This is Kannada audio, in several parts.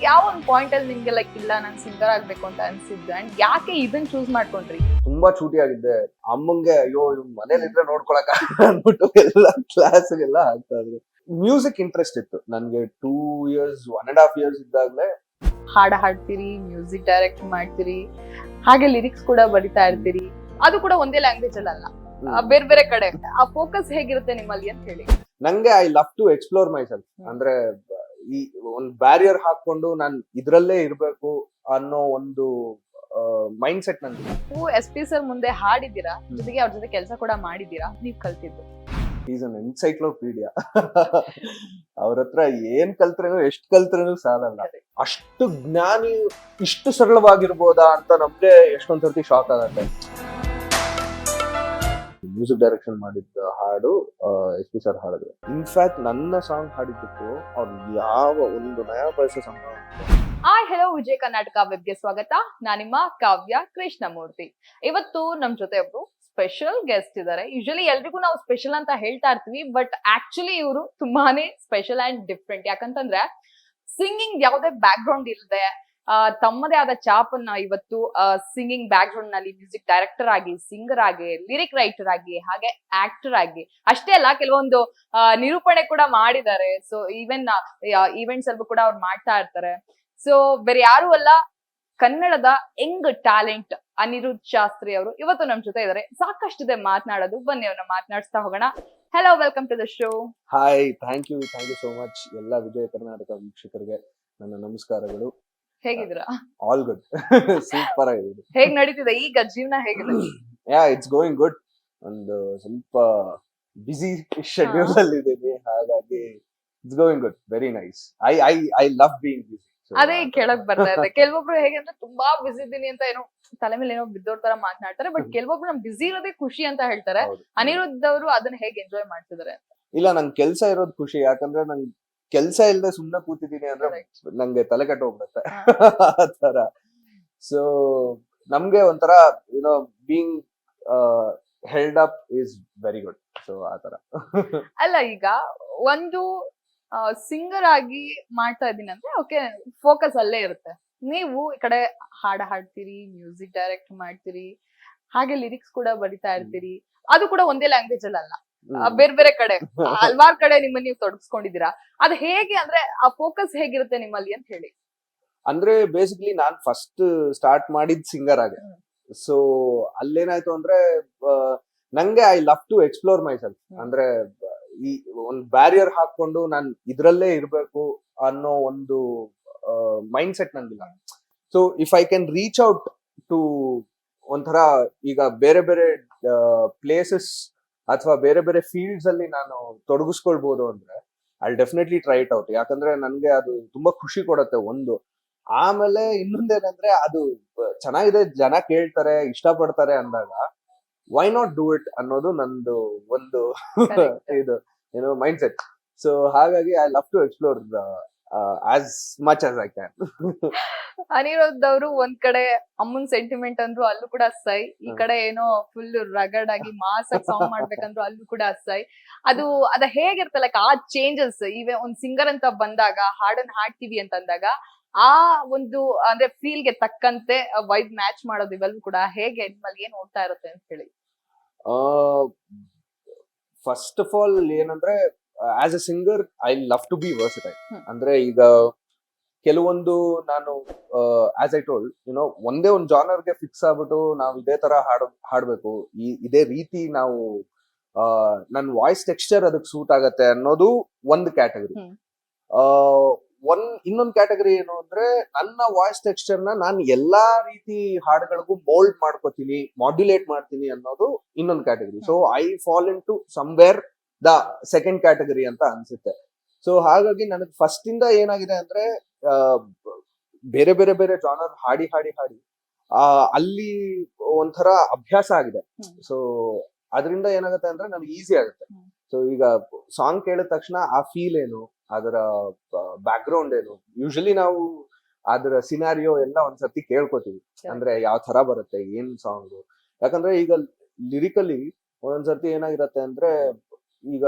ಯಾವ ಒಂದು ಪಾಯಿಂಟ್ ಅಲ್ಲಿ ನಿಮ್ಗೆ ಲೈಕ್ ಇಲ್ಲ ನಾನು ಸಿಂಗರ್ ಆಗ್ಬೇಕು ಅಂತ ಅನ್ಸಿದ್ದು ಅಂಡ್ ಯಾಕೆ ಇದನ್ನ ಚೂಸ್ ಮಾಡ್ಕೊಂಡ್ರಿ? ತುಂಬಾ ಚೂಟಿ ಆಗಿದ್ದೆ. ಅಮ್ಮಂಗೆ ಅಯ್ಯೋ ಮನೇಲಿ ಇದ್ರೆ ನೋಡ್ಕೊಳಕ್ ಅಂದ್ಬಿಟ್ಟು ಎಲ್ಲ ಕ್ಲಾಸ್ಗೆಲ್ಲ ಆಗ್ತಾ ಇದ್ರು. ಮ್ಯೂಸಿಕ್ ಇಂಟ್ರೆಸ್ಟ್ ಇತ್ತು ನನ್ಗೆ 2 years 1.5 years ಇದ್ದಾಗ್ಲೇ. ಹಾಡ ಹಾಡ್ತೀರಿ, ಮ್ಯೂಸಿಕ್ ಡೈರೆಕ್ಟ್ ಮಾಡ್ತೀರಿ, ಹಾಗೆ ಲಿರಿಕ್ಸ್ ಕೂಡ ಬರಿತಾ ಇರ್ತೀರಿ. ಅದು ಕೂಡ ಒಂದೇ ಲ್ಯಾಂಗ್ವೇಜ್ ಅಲ್ಲ, ಬೇರೆ ಬೇರೆ ಕಡೆ. ಆ ಫೋಕಸ್ ಹೇಗಿರುತ್ತೆ ನಿಮ್ಮಲ್ಲಿ ಅಂತ ಹೇಳಿ. ನಂಗೆ I love to explore myself. ಅಂದ್ರೆ ಈ ಒಂದ್ ಬ್ಯಾರಿಯರ್ ಹಾಕೊಂಡು ನಾನ್ ಇದ್ರಲ್ಲೇ ಇರ್ಬೇಕು ಅನ್ನೋ ಒಂದು ಮೈಂಡ್ ಸೆಟ್ ನಂದು. ನೀವು SP ಸರ್ ಮುಂದೆ ಹಾಡಿದ್ದೀರಾ, ಜೊತೆಗೆ ಅವ್ರ ಜೊತೆ ಕೆಲಸ ಕೂಡ ಮಾಡಿದ್ದೀರಾ. ನೀವ್ ಕಲ್ತಿದ್ದು ಈಸ್ ಅನ್ ಎನ್ಸೈಕ್ಲೋಪೀಡಿಯಾ. ಅವ್ರ ಹತ್ರ ಏನ್ ಕಲ್ತ್ರೇನು ಎಷ್ಟ್ ಕಲ್ತ್ರೇನು ಸಾಲಲ್ಲ. ಅಷ್ಟು ಜ್ಞಾನಿ ಇಷ್ಟು ಸರಳವಾಗಿರ್ಬೋದಾ ಅಂತ ನಮ್ಗೆ ಎಷ್ಟೊಂದ್ ಸರ್ತಿ ಶಾಕ್ ಆಗತ್ತೆ. ಮ್ಯೂಸಿಕ್ ಡೈರೆಕ್ಷನ್ ಮಾಡಿದ್ದ ಹಾಡು SP ಸರ್ ಹಾಡಿದ್ರು. ಇನ್ಫ್ಯಾಕ್ಟ್ ನನ್ನ ಸಾಂಗ್ ಹಾಡಿದ್ದಕ್ಕೂ ಅವ್ರು ಯಾವ ಒಂದು ನಯಾ ಪೈಸೆ ಸಂಬಳ. ಹಾಯ್ ಹೆಲೋ ವಿಜಯ ಕರ್ನಾಟಕ ವೆಬ್ಗೆ ಸ್ವಾಗತ. ನಾನು ನಿಮ್ಮ ಕಾವ್ಯ ಕೃಷ್ಣಮೂರ್ತಿ. ಇವತ್ತು ನಮ್ ಜೊತೆ ಒಬ್ರು ಸ್ಪೆಷಲ್ ಗೆಸ್ಟ್ ಇದ್ದಾರೆ. ಯೂಶಲಿ ಎಲ್ರಿಗೂ ನಾವು ಸ್ಪೆಷಲ್ ಅಂತ ಹೇಳ್ತಾ ಇರ್ತೀವಿ, ಬಟ್ ಆಕ್ಚುಲಿ ಇವರು ತುಂಬಾನೇ ಸ್ಪೆಷಲ್ ಅಂಡ್ ಡಿಫ್ರೆಂಟ್. ಯಾಕಂತಂದ್ರೆ ಸಿಂಗಿಂಗ್ ಯಾವುದೇ ಬ್ಯಾಕ್ ಗ್ರೌಂಡ್ ಇಲ್ಲದೆ ತಮ್ಮದೇ ಆದ ಚಾಪನ್ನ ಇವತ್ತು ಸಿಂಗಿಂಗ್ ಬ್ಯಾಕ್ ಗ್ರೌಂಡ್ ನಲ್ಲಿ ಮ್ಯೂಸಿಕ್ ಡೈರೆಕ್ಟರ್ ಆಗಿ, ಸಿಂಗರ್ ಆಗಿ, ಲಿರಿಕ್ ರೈಟರ್ ಆಗಿ, ಹಾಗೆ ಆಕ್ಟರ್ ಆಗಿ, ಅಷ್ಟೇ ಅಲ್ಲ ಕೆಲವೊಂದು ನಿರೂಪಣೆ ಕೂಡ ಮಾಡಿದ್ದಾರೆ. ಸೊ ಈವನ್ ಈವೆಂಟ್ಸ್ ಅಲ್ಲೂ ಕೂಡ ಅವ್ರು ಮಾಡ್ತಾ ಇರ್ತಾರೆ. ಸೊ ಬೇರೆ ಯಾರು ಅಲ್ಲ, ಕನ್ನಡದ ಯಂಗ್ ಟ್ಯಾಲೆಂಟ್ ಅನಿರುದ್ಧ್ ಶಾಸ್ತ್ರಿ ಅವರು ಇವತ್ತು ನಮ್ ಜೊತೆ ಇದಾರೆ. ಸಾಕಷ್ಟಿದೆ ಮಾತನಾಡೋದು, ಬನ್ನಿ ಅವ್ರನ್ನ ಮಾತನಾಡಿಸ್ತಾ ಹೋಗೋಣ. Hello, welcome to the show. Hi, thank you so much. ಎಲ್ಲ ವಿಜಯ ಕರ್ನಾಟಕ ವೀಕ್ಷಕರಿಗೆ ನನ್ನ ನಮಸ್ಕಾರಗಳು. ಹೇಗಿದ್ದೀರಾ? All good. ಸೂಪರ್ ಆಗಿದೆ. ಹೇಗ್ ನಡೀತಿದೆ ಈಗ ಜೀವನ, ಹೇಗಿದೆ? Yeah, it's going good. ಒಂದು ಸ್ವಲ್ಪ ಬಿಸಿ ಶೆಡ್ಯೂಲ್ ಅಲ್ಲಿ ಇದ್ದೀನಿ, ಹಾಗಾಗಿ it's going good. Very nice. I love being busy. ಅದೇ ಕೇಳಕ್ ಬರ್ತಾ ಇದೆ. ಕೆಲವೊಬ್ರು ಹೇಗಂದ್ರೆ ತುಂಬಾ ಬಿಸಿ ಇದ್ದೀನಿ ಅಂತ ಏನೋ ತಲೆ ಮೇಲೆ ಏನೋ ಬಿದ್ದೋರ್ ತರ ಮಾತನಾಡ್ತಾರೆ, ಬಟ್ ಕೆಲವೊಬ್ರು ನಮ್ ಬಿಸಿ ಇರೋದೇ ಖುಷಿ ಅಂತ ಹೇಳ್ತಾರೆ. ಅನಿರುದ್ಧ್ ಅವರು ಅದನ್ನ ಹೇಗೆ ಎಂಜಾಯ್ ಮಾಡ್ತಿದಾರೆ? ಇಲ್ಲ, ನಂಗೆ ಕೆಲ್ಸ ಇರೋದು ಖುಷಿ. ಯಾಕಂದ್ರೆ ನಂಗೆ ಕೆಲ್ಸ ಇಲ್ಲದೆ ಸುಮ್ನೆ ಕೂತಿದ್ದೀನಿ ಅಂದ್ರೆ ನಂಗೆ ತಲೆ ಕೆಟ್ಟ ಹೋಗ್ಬಿಡುತ್ತೆ ಆ ತರ. ಸೊ ನಮ್ಗೆ ಒಂಥರ YONO being held up is very good. So ಆ ತರ. ಅಲ್ಲ, ಈಗ ಒಂದು ಸಿಂಗರ್ ಆಗಿ ಮಾಡ್ತಾ ಇದ್ದೀನಿ ಅಂದ್ರೆ ಓಕೆ, ಫೋಕಸ್ ಅಲ್ಲೇ ಇರುತ್ತೆ. ನೀವು ಈ ಕಡೆ ಹಾಡ ಹಾಡ್ತೀರಿ, ಮ್ಯೂಸಿಕ್ ಡೈರೆಕ್ಟ್ ಮಾಡ್ತೀರಿ, ಹಾಗೆ ಲಿರಿಕ್ಸ್ ಕೂಡ ಬರಿತಾ ಇರ್ತೀರಿ. ಅದು ಕೂಡ ಒಂದೇ ಲ್ಯಾಂಗ್ವೇಜ್ ಅಲ್ಲ, ಬೇರೆ ಬೇರೆ ಕಡೆ ಹಲ್ವಾರ್ ಕಡೆ ನಿಮ್ಮನ್ನ ನೀವು ತೊಡಗಿಸ್ಕೊಂಡಿದ್ದೀರಾ. ಅದು ಹೇಗೆ ಅಂದ್ರೆ ಆ ಫೋಕಸ್ ಹೇಗಿರುತ್ತೆ ನಿಮ್ಮಲ್ಲಿ ಅಂತ ಹೇಳಿ. ಅಂದ್ರೆ ಬೇಸಿಕಲಿ ನಾನ್ ಫಸ್ಟ್ ಸ್ಟಾರ್ಟ್ ಮಾಡಿದ್ ಸಿಂಗರ್ ಆಗಿ. ಸೊ ಅಲ್ಲೇನಾಯ್ತು ಅಂದ್ರೆ ನಂಗೆ I love to explore myself. ಅಂದ್ರೆ ಈ ಒಂದು ಬ್ಯಾರಿಯರ್ ಹಾಕೊಂಡು ನಾನ್ ಇದ್ರಲ್ಲೇ ಇರ್ಬೇಕು ಅನ್ನೋ ಒಂದು ಮೈಂಡ್ ಸೆಟ್ ನಂದಿಲ್ಲ. So if I can reach out to ಒಂಥರ ಈಗ ಬೇರೆ ಬೇರೆ ಪ್ಲೇಸಸ್ ಅಥವಾ ಬೇರೆ ಬೇರೆ ಫೀಲ್ಡ್ಸ್ ಅಲ್ಲಿ ನಾನು ತೊಡಗಿಸ್ಕೊಳ್ಬಹುದು ಅಂದ್ರೆ I definitely try it out. ಯಾಕಂದ್ರೆ ನನ್ಗೆ ಅದು ತುಂಬಾ ಖುಷಿ ಕೊಡುತ್ತೆ ಒಂದು. ಆಮೇಲೆ ಇನ್ನೊಂದೇನಂದ್ರೆ ಅದು ಚೆನ್ನಾಗಿದೆ, ಜನ ಕೇಳ್ತಾರೆ, ಇಷ್ಟಪಡ್ತಾರೆ ಅಂದಾಗ ವೈ ನಾಟ್ ಡೂ ಇಟ್ ಅನ್ನೋದು ನಂದು ಒಂದು ಇದು ಏನೋ ಮೈಂಡ್ ಸೆಟ್. ಸೊ ಹಾಗಾಗಿ I love to explore as much as I can. Anirudh ಅವರು ಒಂದ್ ಕಡೆ ಅಮ್ಮನ್ ಸೆಂಟಿಮೆಂಟ್ ಅಂದ್ರು ಅಲ್ಲೂ ಕೂಡ ಸೈ, ಈ ಕಡೆ ಏನೋ ಫುಲ್ ರಗಡ್ ಆಗಿ ಮಾಸ್ ಆಗಿ ಸಾಂಗ್ ಮಾಡ್ಬೇಕಂದ್ರು ಅಲ್ಲೂ ಕೂಡ ಸೈ. ಅದ ಹೇಗಿರ್ತಲ್ಲ ಆ ಚೇಂಜಸ್. ಇವೆ ಒಂದ್ ಸಿಂಗರ್ ಅಂತ ಬಂದಾಗ, ಹಾಡನ್ನ ಹಾಡ್ತೀವಿ ಅಂತ ಅಂದಾಗ ಆ ಒಂದು ಅಂದ್ರೆ ಫೀಲ್ ಗೆ ತಕ್ಕಂತೆ ವೈಬ್ ಮ್ಯಾಚ್ ಮಾಡೋದು ಇವೆಲ್ಲೂ ಕೂಡ ಹೇಗೆ ನಿಮ್ಮಲ್ಲಿ ಏನ್ ಓಡ್ತಾ ಇರುತ್ತೆ ಅಂತ ಹೇಳಿ. ಫಸ್ಟ್ ಆಫ್ ಆಲ್ ಏನಂದ್ರೆ as a singer I love to be versatile. ಅಂದ್ರೆ ಈಗ ಕೆಲವೊಂದು ನಾನು ಆಸ್ ಐ ಟೋಲ್ಡ್ ಯುನೋ ಒಂದೇ ಒಂದು ಜಾನರ್ಗೆ ಫಿಕ್ಸ್ ಆಗ್ಬಿಟ್ಟು ನಾವು ಇದೇ ತರ ಹಾಡ್ಬೇಕು, ಇದೇ ರೀತಿ ನಾವು ನನ್ನ ವಾಯ್ಸ್ ಟೆಕ್ಸ್ಚರ್ ಅದಕ್ಕೆ ಸೂಟ್ ಆಗತ್ತೆ ಅನ್ನೋದು ಒಂದು ಕ್ಯಾಟಗರಿ. ಇನ್ನೊಂದು ಕ್ಯಾಟಗರಿ ಏನು ಅಂದ್ರೆ ನನ್ನ ವಾಯ್ಸ್ ಟೆಕ್ಸ್ಚರ್ ನಾನು ಎಲ್ಲಾ ರೀತಿ ಹಾಡುಗಳಿಗೂ ಮೋಲ್ಡ್ ಮಾಡ್ಕೋತೀನಿ, ಮಾಡ್ಯುಲೇಟ್ ಮಾಡ್ತೀನಿ ಅನ್ನೋದು ಇನ್ನೊಂದು category. So I fall into somewhere the second category ಅಂತ ಅನ್ಸುತ್ತೆ. ಸೊ ಹಾಗಾಗಿ ನನಗೆ ಫಸ್ಟ್ ಇಂದ ಏನಾಗಿದೆ ಅಂದ್ರೆ ಬೇರೆ ಬೇರೆ ಬೇರೆ ಜಾನರ್ ಹಾಡಿ ಹಾಡಿ ಹಾಡಿ ಅಲ್ಲಿ ಒಂಥರ ಅಭ್ಯಾಸ ಆಗಿದೆ. ಸೊ ಅದರಿಂದ ಏನಾಗುತ್ತೆ ಅಂದ್ರೆ ನನಗೆ ಈಸಿ ಆಗುತ್ತೆ. ಸೊ ಈಗ ಸಾಂಗ್ ಕೇಳಿದ ತಕ್ಷಣ ಆ ಫೀಲ್ ಏನು, ಅದರ ಬ್ಯಾಕ್ ಗ್ರೌಂಡ್ ಏನು, ಯೂಶಲಿ ನಾವು ಅದರ ಸಿನಾರಿಯೋ ಎಲ್ಲ ಒಂದ್ಸರ್ತಿ ಕೇಳ್ಕೊತೀವಿ. ಅಂದ್ರೆ ಯಾವ ತರ ಬರುತ್ತೆ, ಏನ್ ಸಾಂಗ್. ಯಾಕಂದ್ರೆ ಈಗ ಲಿರಿಕಲಿ ಒಂದೊಂದ್ಸರ್ತಿ ಏನಾಗಿರತ್ತೆ ಅಂದ್ರೆ ಈಗ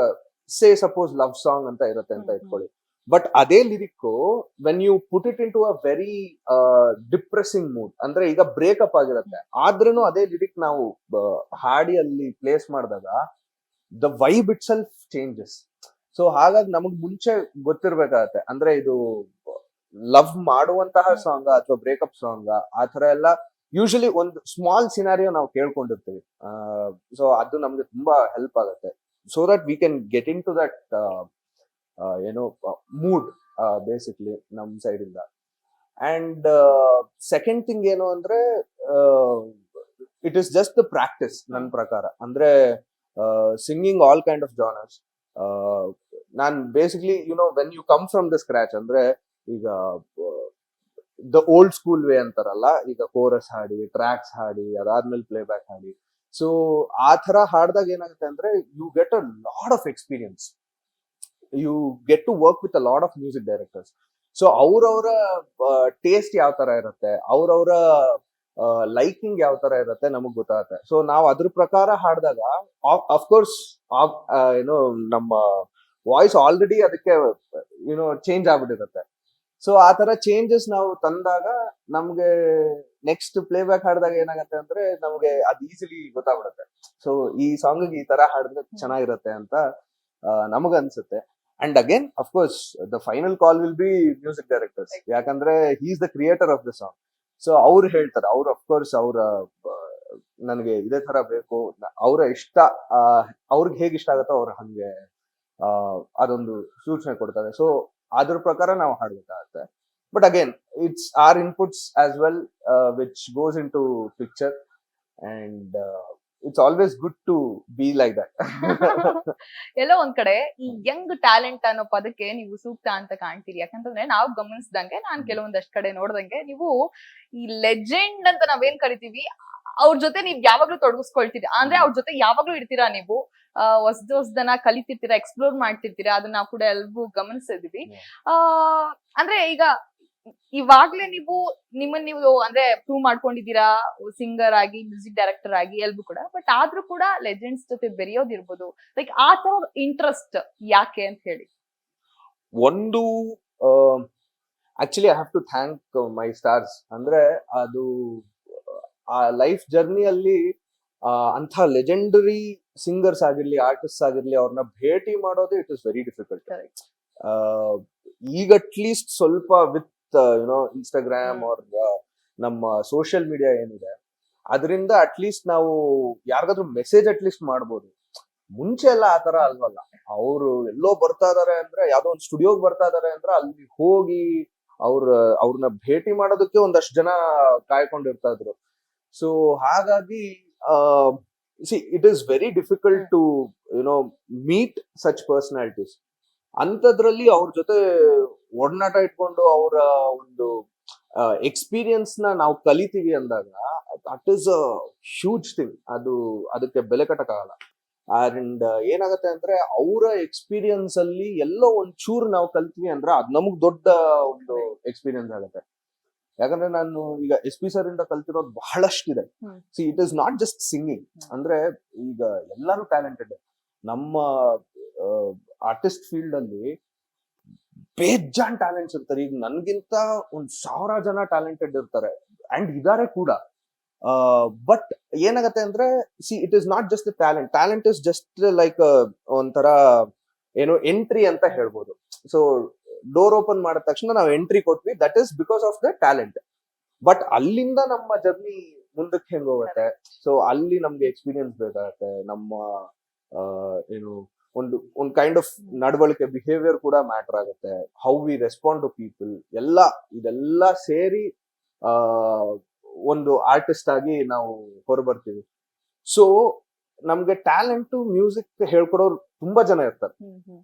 ಸೇ ಸಪೋಸ್ ಲವ್ ಸಾಂಗ್ ಅಂತ ಇರುತ್ತೆ ಅಂತ ಇಟ್ಕೊಳ್ಳಿ. ಬಟ್ ಅದೇ lyric when you put it into a very depressing mood, ಅಂದ್ರೆ ಈಗ ಬ್ರೇಕಪ್ ಆಗಿರುತ್ತೆ ಆದ್ರೂ ಅದೇ ಲಿರಿಕ್ ನಾವು ಹಾಡಿ ಅಲ್ಲಿ ಪ್ಲೇಸ್ ಮಾಡಿದಾಗ the vibe it self changes. So ಹಾಗಾಗಿ ನಮಗ್ ಮುಂಚೆ ಗೊತ್ತಿರ್ಬೇಕಾಗತ್ತೆ, ಅಂದ್ರೆ ಇದು ಲವ್ ಮಾಡುವಂತಹ ಸಾಂಗ್ ಅಥವಾ ಬ್ರೇಕಪ್ ಸಾಂಗ್ ಆ ತರ ಎಲ್ಲ ಯೂಶಲಿ ಒಂದು ಸ್ಮಾಲ್ ಸಿನಾರಿಯೋ ನಾವು ಕೇಳ್ಕೊಂಡಿರ್ತೀವಿ. ಸೊ ಅದು ನಮ್ಗೆ ತುಂಬಾ ಹೆಲ್ಪ್ ಆಗುತ್ತೆ, so that we can get into that ಏನೋ ಮೂಡ್ ಬೇಸಿಕ್ಲಿ ನಮ್ ಸೈಡ್ ಇಂದ. ಅಂಡ್ ಸೆಕೆಂಡ್ ಥಿಂಗ್ ಏನು ಅಂದ್ರೆ it is just the practice ನನ್ನ ಪ್ರಕಾರ. ಅಂದ್ರೆ singing all kind of genres, ನಾನ್ basically when you come from the scratch, ಅಂದ್ರೆ ಈಗ ದ ಓಲ್ಡ್ ಸ್ಕೂಲ್ ವೇ ಅಂತಾರಲ್ಲ, ಈಗ ಕೋರಸ್ ಹಾಡಿ, ಟ್ರ್ಯಾಕ್ಸ್ ಹಾಡಿ, ಅದಾದ್ಮೇಲೆ ಪ್ಲೇ ಬ್ಯಾಕ್ ಹಾಡಿ. ಸೊ ಆ ತರ ಹಾಡ್ದಾಗ ಏನಾಗುತ್ತೆ ಅಂದ್ರೆ you get a lot of experience, you get to work with a lot of music directors. So ಅವ್ರವರ ಟೇಸ್ಟ್ ಯಾವ ತರ ಇರುತ್ತೆ, ಅವ್ರವರ ಲೈಕಿಂಗ್ ಯಾವ ತರ ಇರುತ್ತೆ ನಮಗ್ ಗೊತ್ತಾಗುತ್ತೆ. ಸೊ ನಾವು ಅದ್ರ ಪ್ರಕಾರ ಹಾಡಿದಾಗ ಅಫ್ಕೋರ್ಸ್ ಏನೋ ನಮ್ಮ ವಾಯ್ಸ್ ಆಲ್ರೆಡಿ ಅದಕ್ಕೆ ಚೇಂಜ್ ಆಗ್ಬಿಟ್ಟಿರುತ್ತೆ. ಸೊ ಆ ತರ ಚೇಂಜಸ್ ನಾವು ತಂದಾಗ ನಮ್ಗೆ ನೆಕ್ಸ್ಟ್ ಪ್ಲೇ ಬ್ಯಾಕ್ ಹಾಡಿದಾಗ ಏನಾಗುತ್ತೆ ಅಂದ್ರೆ ನಮ್ಗೆ ಅದು ಈಸಿಲಿ ಗೊತ್ತಾಗ್ಬಿಡುತ್ತೆ. ಸೊ ಈ ಸಾಂಗ್ ಈ ತರ ಹಾಡಿದ್ರೆ ಚೆನ್ನಾಗಿರುತ್ತೆ ಅಂತ ನಮಗ ಅನ್ಸುತ್ತೆ. And again of course the final call will be music directors, ಯಾಕಂದ್ರೆ he is the creator of the song. So ಅವ್ರು ಹೇಳ್ತಾರೆ, ಅವ್ರು ಅಫ್ಕೋರ್ಸ್ ನನಗೆ ಇದೇ ತರ ಬೇಕು, ಅವರ ಇಷ್ಟ, ಅವ್ರಿಗೆ ಹೇಗೆ ಇಷ್ಟ ಆಗುತ್ತೋ ಅವ್ರ ಹಂಗೆ ಅದೊಂದು ಸೂಚನೆ ಕೊಡ್ತಾರೆ. ಸೊ ಅದ್ರ ಪ್ರಕಾರ ನಾವು ಹಾಡ್ಬೇಕಾಗತ್ತೆ. But again it's our inputs as well which goes into picture, and it's always good to be like that. ಎಲ್ಲೋ ಒಂದ್ ಕಡೆ ಈ ಯಂಗ್ ಟ್ಯಾಲೆಂಟ್ ಅನ್ನೋ ಪದಕ್ಕೆ ನೀವು ಸೂಕ್ತ ಅಂತ ಕಾಣ್ತೀರಿ. ಯಾಕಂತಂದ್ರೆ ನಾವು ಗಮನಿಸಿದಂಗೆ, ನಾನ್ ಕೆಲವೊಂದಷ್ಟು ಕಡೆ ನೋಡ್ದಂಗೆ, ನೀವು ಈ ಲೆಜೆಂಡ್ ಅಂತ ನಾವೇನ್ ಕರಿತೀವಿ ಅವ್ರ ಜೊತೆ ನೀವ್ ಯಾವಾಗ್ಲೂ ತೊಡಗಿಸ್ಕೊಳ್ತೀರಾ, ಅಂದ್ರೆ ಅವ್ರ ಜೊತೆ ಯಾವಾಗ್ಲೂ ಇರ್ತೀರಾ ನೀವು, ಹೊಸದನ್ನ ಕಲಿತಿರ್ತೀರಾ, ಎಕ್ಸ್ಪ್ಲೋರ್ ಮಾಡ್ತಿರ್ತೀರಾ, ಅದನ್ನ ನಾವು ಕೂಡ ಎಲ್ರಿಗೂ ಗಮನಿಸಿದೀವಿ. ಅಂದ್ರೆ ಈಗ ಇವಾಗ್ಲೇ ನೀವು ನಿಮ್ಮನ್ನ ನೀವು ಅಂದ್ರೆ ಪ್ರೂವ್ ಮಾಡ್ಕೊಂಡಿದ್ದೀರಾ ಸಿಂಗರ್ ಆಗಿ, ಮ್ಯೂಸಿಕ್ ಡೈರೆಕ್ಟರ್ ಆಗಿ, ಎಲ್ರು ಕೂಡ. ಬಟ್ ಆದ್ರೂ ಕೂಡ ಲೆಜೆಂಡ್ಸ್ ಜೊತೆ ಬೆರೆಯೋದಿರ್ಬೋದು, ಲೈಕ್ ಆ ತರ ಇಂಟ್ರೆಸ್ಟ್ ಯಾಕೆ ಅಂತ ಹೇಳಿ. ಒಂದು actually I have to thank my stars. ಅಂದ್ರೆ ಅದು ಆ ಲೈಫ್ ಜರ್ನಿಯಲ್ಲಿ ಅಂಥ ಲೆಜೆಂಡರಿ ಸಿಂಗರ್ಸ್ ಆಗಿರ್ಲಿ, ಆರ್ಟಿಸ್ಟ್ ಆಗಿರ್ಲಿ, ಅವ್ರನ್ನ ಭೇಟಿ ಮಾಡೋದು ಇಟ್ ಇಸ್ ವೆರಿ ಡಿಫಿಕಲ್ಟ್. ಈಗ ಅಟ್ಲೀಸ್ಟ್ ಸ್ವಲ್ಪ ವಿತ್ ಇನ್ಸ್ಟಾಗ್ರಾಮ್ ಆರ್ ನಮ್ಮ ಸೋಷಿಯಲ್ ಮೀಡಿಯಾ ಏನಿದೆ ಅದರಿಂದ ಅಟ್ಲೀಸ್ಟ್ ನಾವು ಯಾರಿಗಾದ್ರೂ ಮೆಸೇಜ್ ಅಟ್ಲೀಸ್ಟ್ ಮಾಡ್ಬೋದು. ಮುಂಚೆ ಎಲ್ಲ ಆತರ ಅಲ್ವಲ್ಲ, ಅವರು ಎಲ್ಲೋ ಬರ್ತಾ ಇದಾರೆ ಅಂದ್ರೆ, ಯಾವ್ದೋ ಒಂದು ಸ್ಟುಡಿಯೋಗ್ ಬರ್ತಾ ಇದಾರೆ ಅಂದ್ರೆ ಅಲ್ಲಿ ಹೋಗಿ ಅವ್ರನ್ನ ಭೇಟಿ ಮಾಡೋದಕ್ಕೆ ಒಂದಷ್ಟು ಜನ ಕಾಯ್ಕೊಂಡಿರ್ತಾ ಇದ್ರು. ಸೊ ಹಾಗಾಗಿ it is very difficult to meet such personalities. ಅಂಥದ್ರಲ್ಲಿ ಅವ್ರ ಜೊತೆ ಒಡನಾಟ ಇಟ್ಕೊಂಡು ಅವರ ಒಂದು ಎಕ್ಸ್ಪೀರಿಯನ್ಸ್ ನಾವು ಕಲಿತೀವಿ ಅಂದಾಗ that is a huge thing. ಅದಕ್ಕೆ ಬೆಲೆ ಕಟ್ಟಕ್ಕಾಗಲ್ಲ. ಅಂಡ್ ಏನಾಗತ್ತೆ ಅಂದ್ರೆ ಅವರ ಎಕ್ಸ್ಪೀರಿಯನ್ಸ್ ಅಲ್ಲಿ ಎಲ್ಲೋ ಒಂಚೂರು ನಾವು ಕಲ್ತೀವಿ ಅಂದ್ರೆ ಅದ್ ನಮಗ್ ದೊಡ್ಡ ಒಂದು ಎಕ್ಸ್ಪೀರಿಯನ್ಸ್ ಆಗುತ್ತೆ. ಯಾಕಂದ್ರೆ ನಾನು ಈಗ SP ಸರ್ ಇಂದ ಕಲ್ತಿರೋದು ಬಹಳಷ್ಟಿದೆ. See it is not just singing, ಅಂದ್ರೆ ಈಗ ಎಲ್ಲರೂ ಟ್ಯಾಲೆಂಟೆಡ್. ನಮ್ಮ ಆರ್ಟಿಸ್ಟ್ ಫೀಲ್ಡ್ ಅಲ್ಲಿ ಬೇಜಾನ್ ಟ್ಯಾಲೆಂಟ್ಸ್ ಇರ್ತಾರೆ. ಈಗ ನನ್ಗಿಂತ 1000 ಜನ ಟ್ಯಾಲೆಂಟೆಡ್ ಇರ್ತಾರೆ, ಅಂಡ್ ಇದಾರೆ ಕೂಡ. ಬಟ್ ಏನಾಗತ್ತೆ ಅಂದ್ರೆ it is not just the talent is just like ಒಂಥರ ಎಂಟ್ರಿ ಅಂತ ಹೇಳ್ಬೋದು. ಸೊ ಡೋರ್ ಓಪನ್ ಮಾಡಿದ ತಕ್ಷಣ ನಾವು ಎಂಟ್ರಿ ಕೊಟ್ವಿ, that is because of the talent. But ಅಲ್ಲಿಂದ ನಮ್ಮ ಜರ್ನಿ ಮುಂದಕ್ಕೆ ಹೆಂಗ್ ಹೋಗುತ್ತೆ, ಸೊ ಅಲ್ಲಿ ನಮ್ಗೆ ಎಕ್ಸ್ಪೀರಿಯನ್ಸ್ ಬೇಕಾಗತ್ತೆ. ನಮ್ಮ ಒಂದು ಕೈಂಡ್ ಆಫ್ ನಡವಳಿಕೆ, ಬಿಹೇವಿಯರ್ ಕೂಡ ಮ್ಯಾಟರ್ ಆಗುತ್ತೆ. How we respond to people, ಇದೆಲ್ಲ ಸೇರಿ ಒಂದು ಆರ್ಟಿಸ್ಟ್ ಆಗಿ ನಾವು ಹೊರಬರ್ತೀವಿ. ಸೊ ನಮ್ಗೆ ಟ್ಯಾಲೆಂಟ್ ಮ್ಯೂಸಿಕ್ ಹೇಳ್ಕೊಡೋರು ತುಂಬಾ ಜನ ಇರ್ತಾರೆ,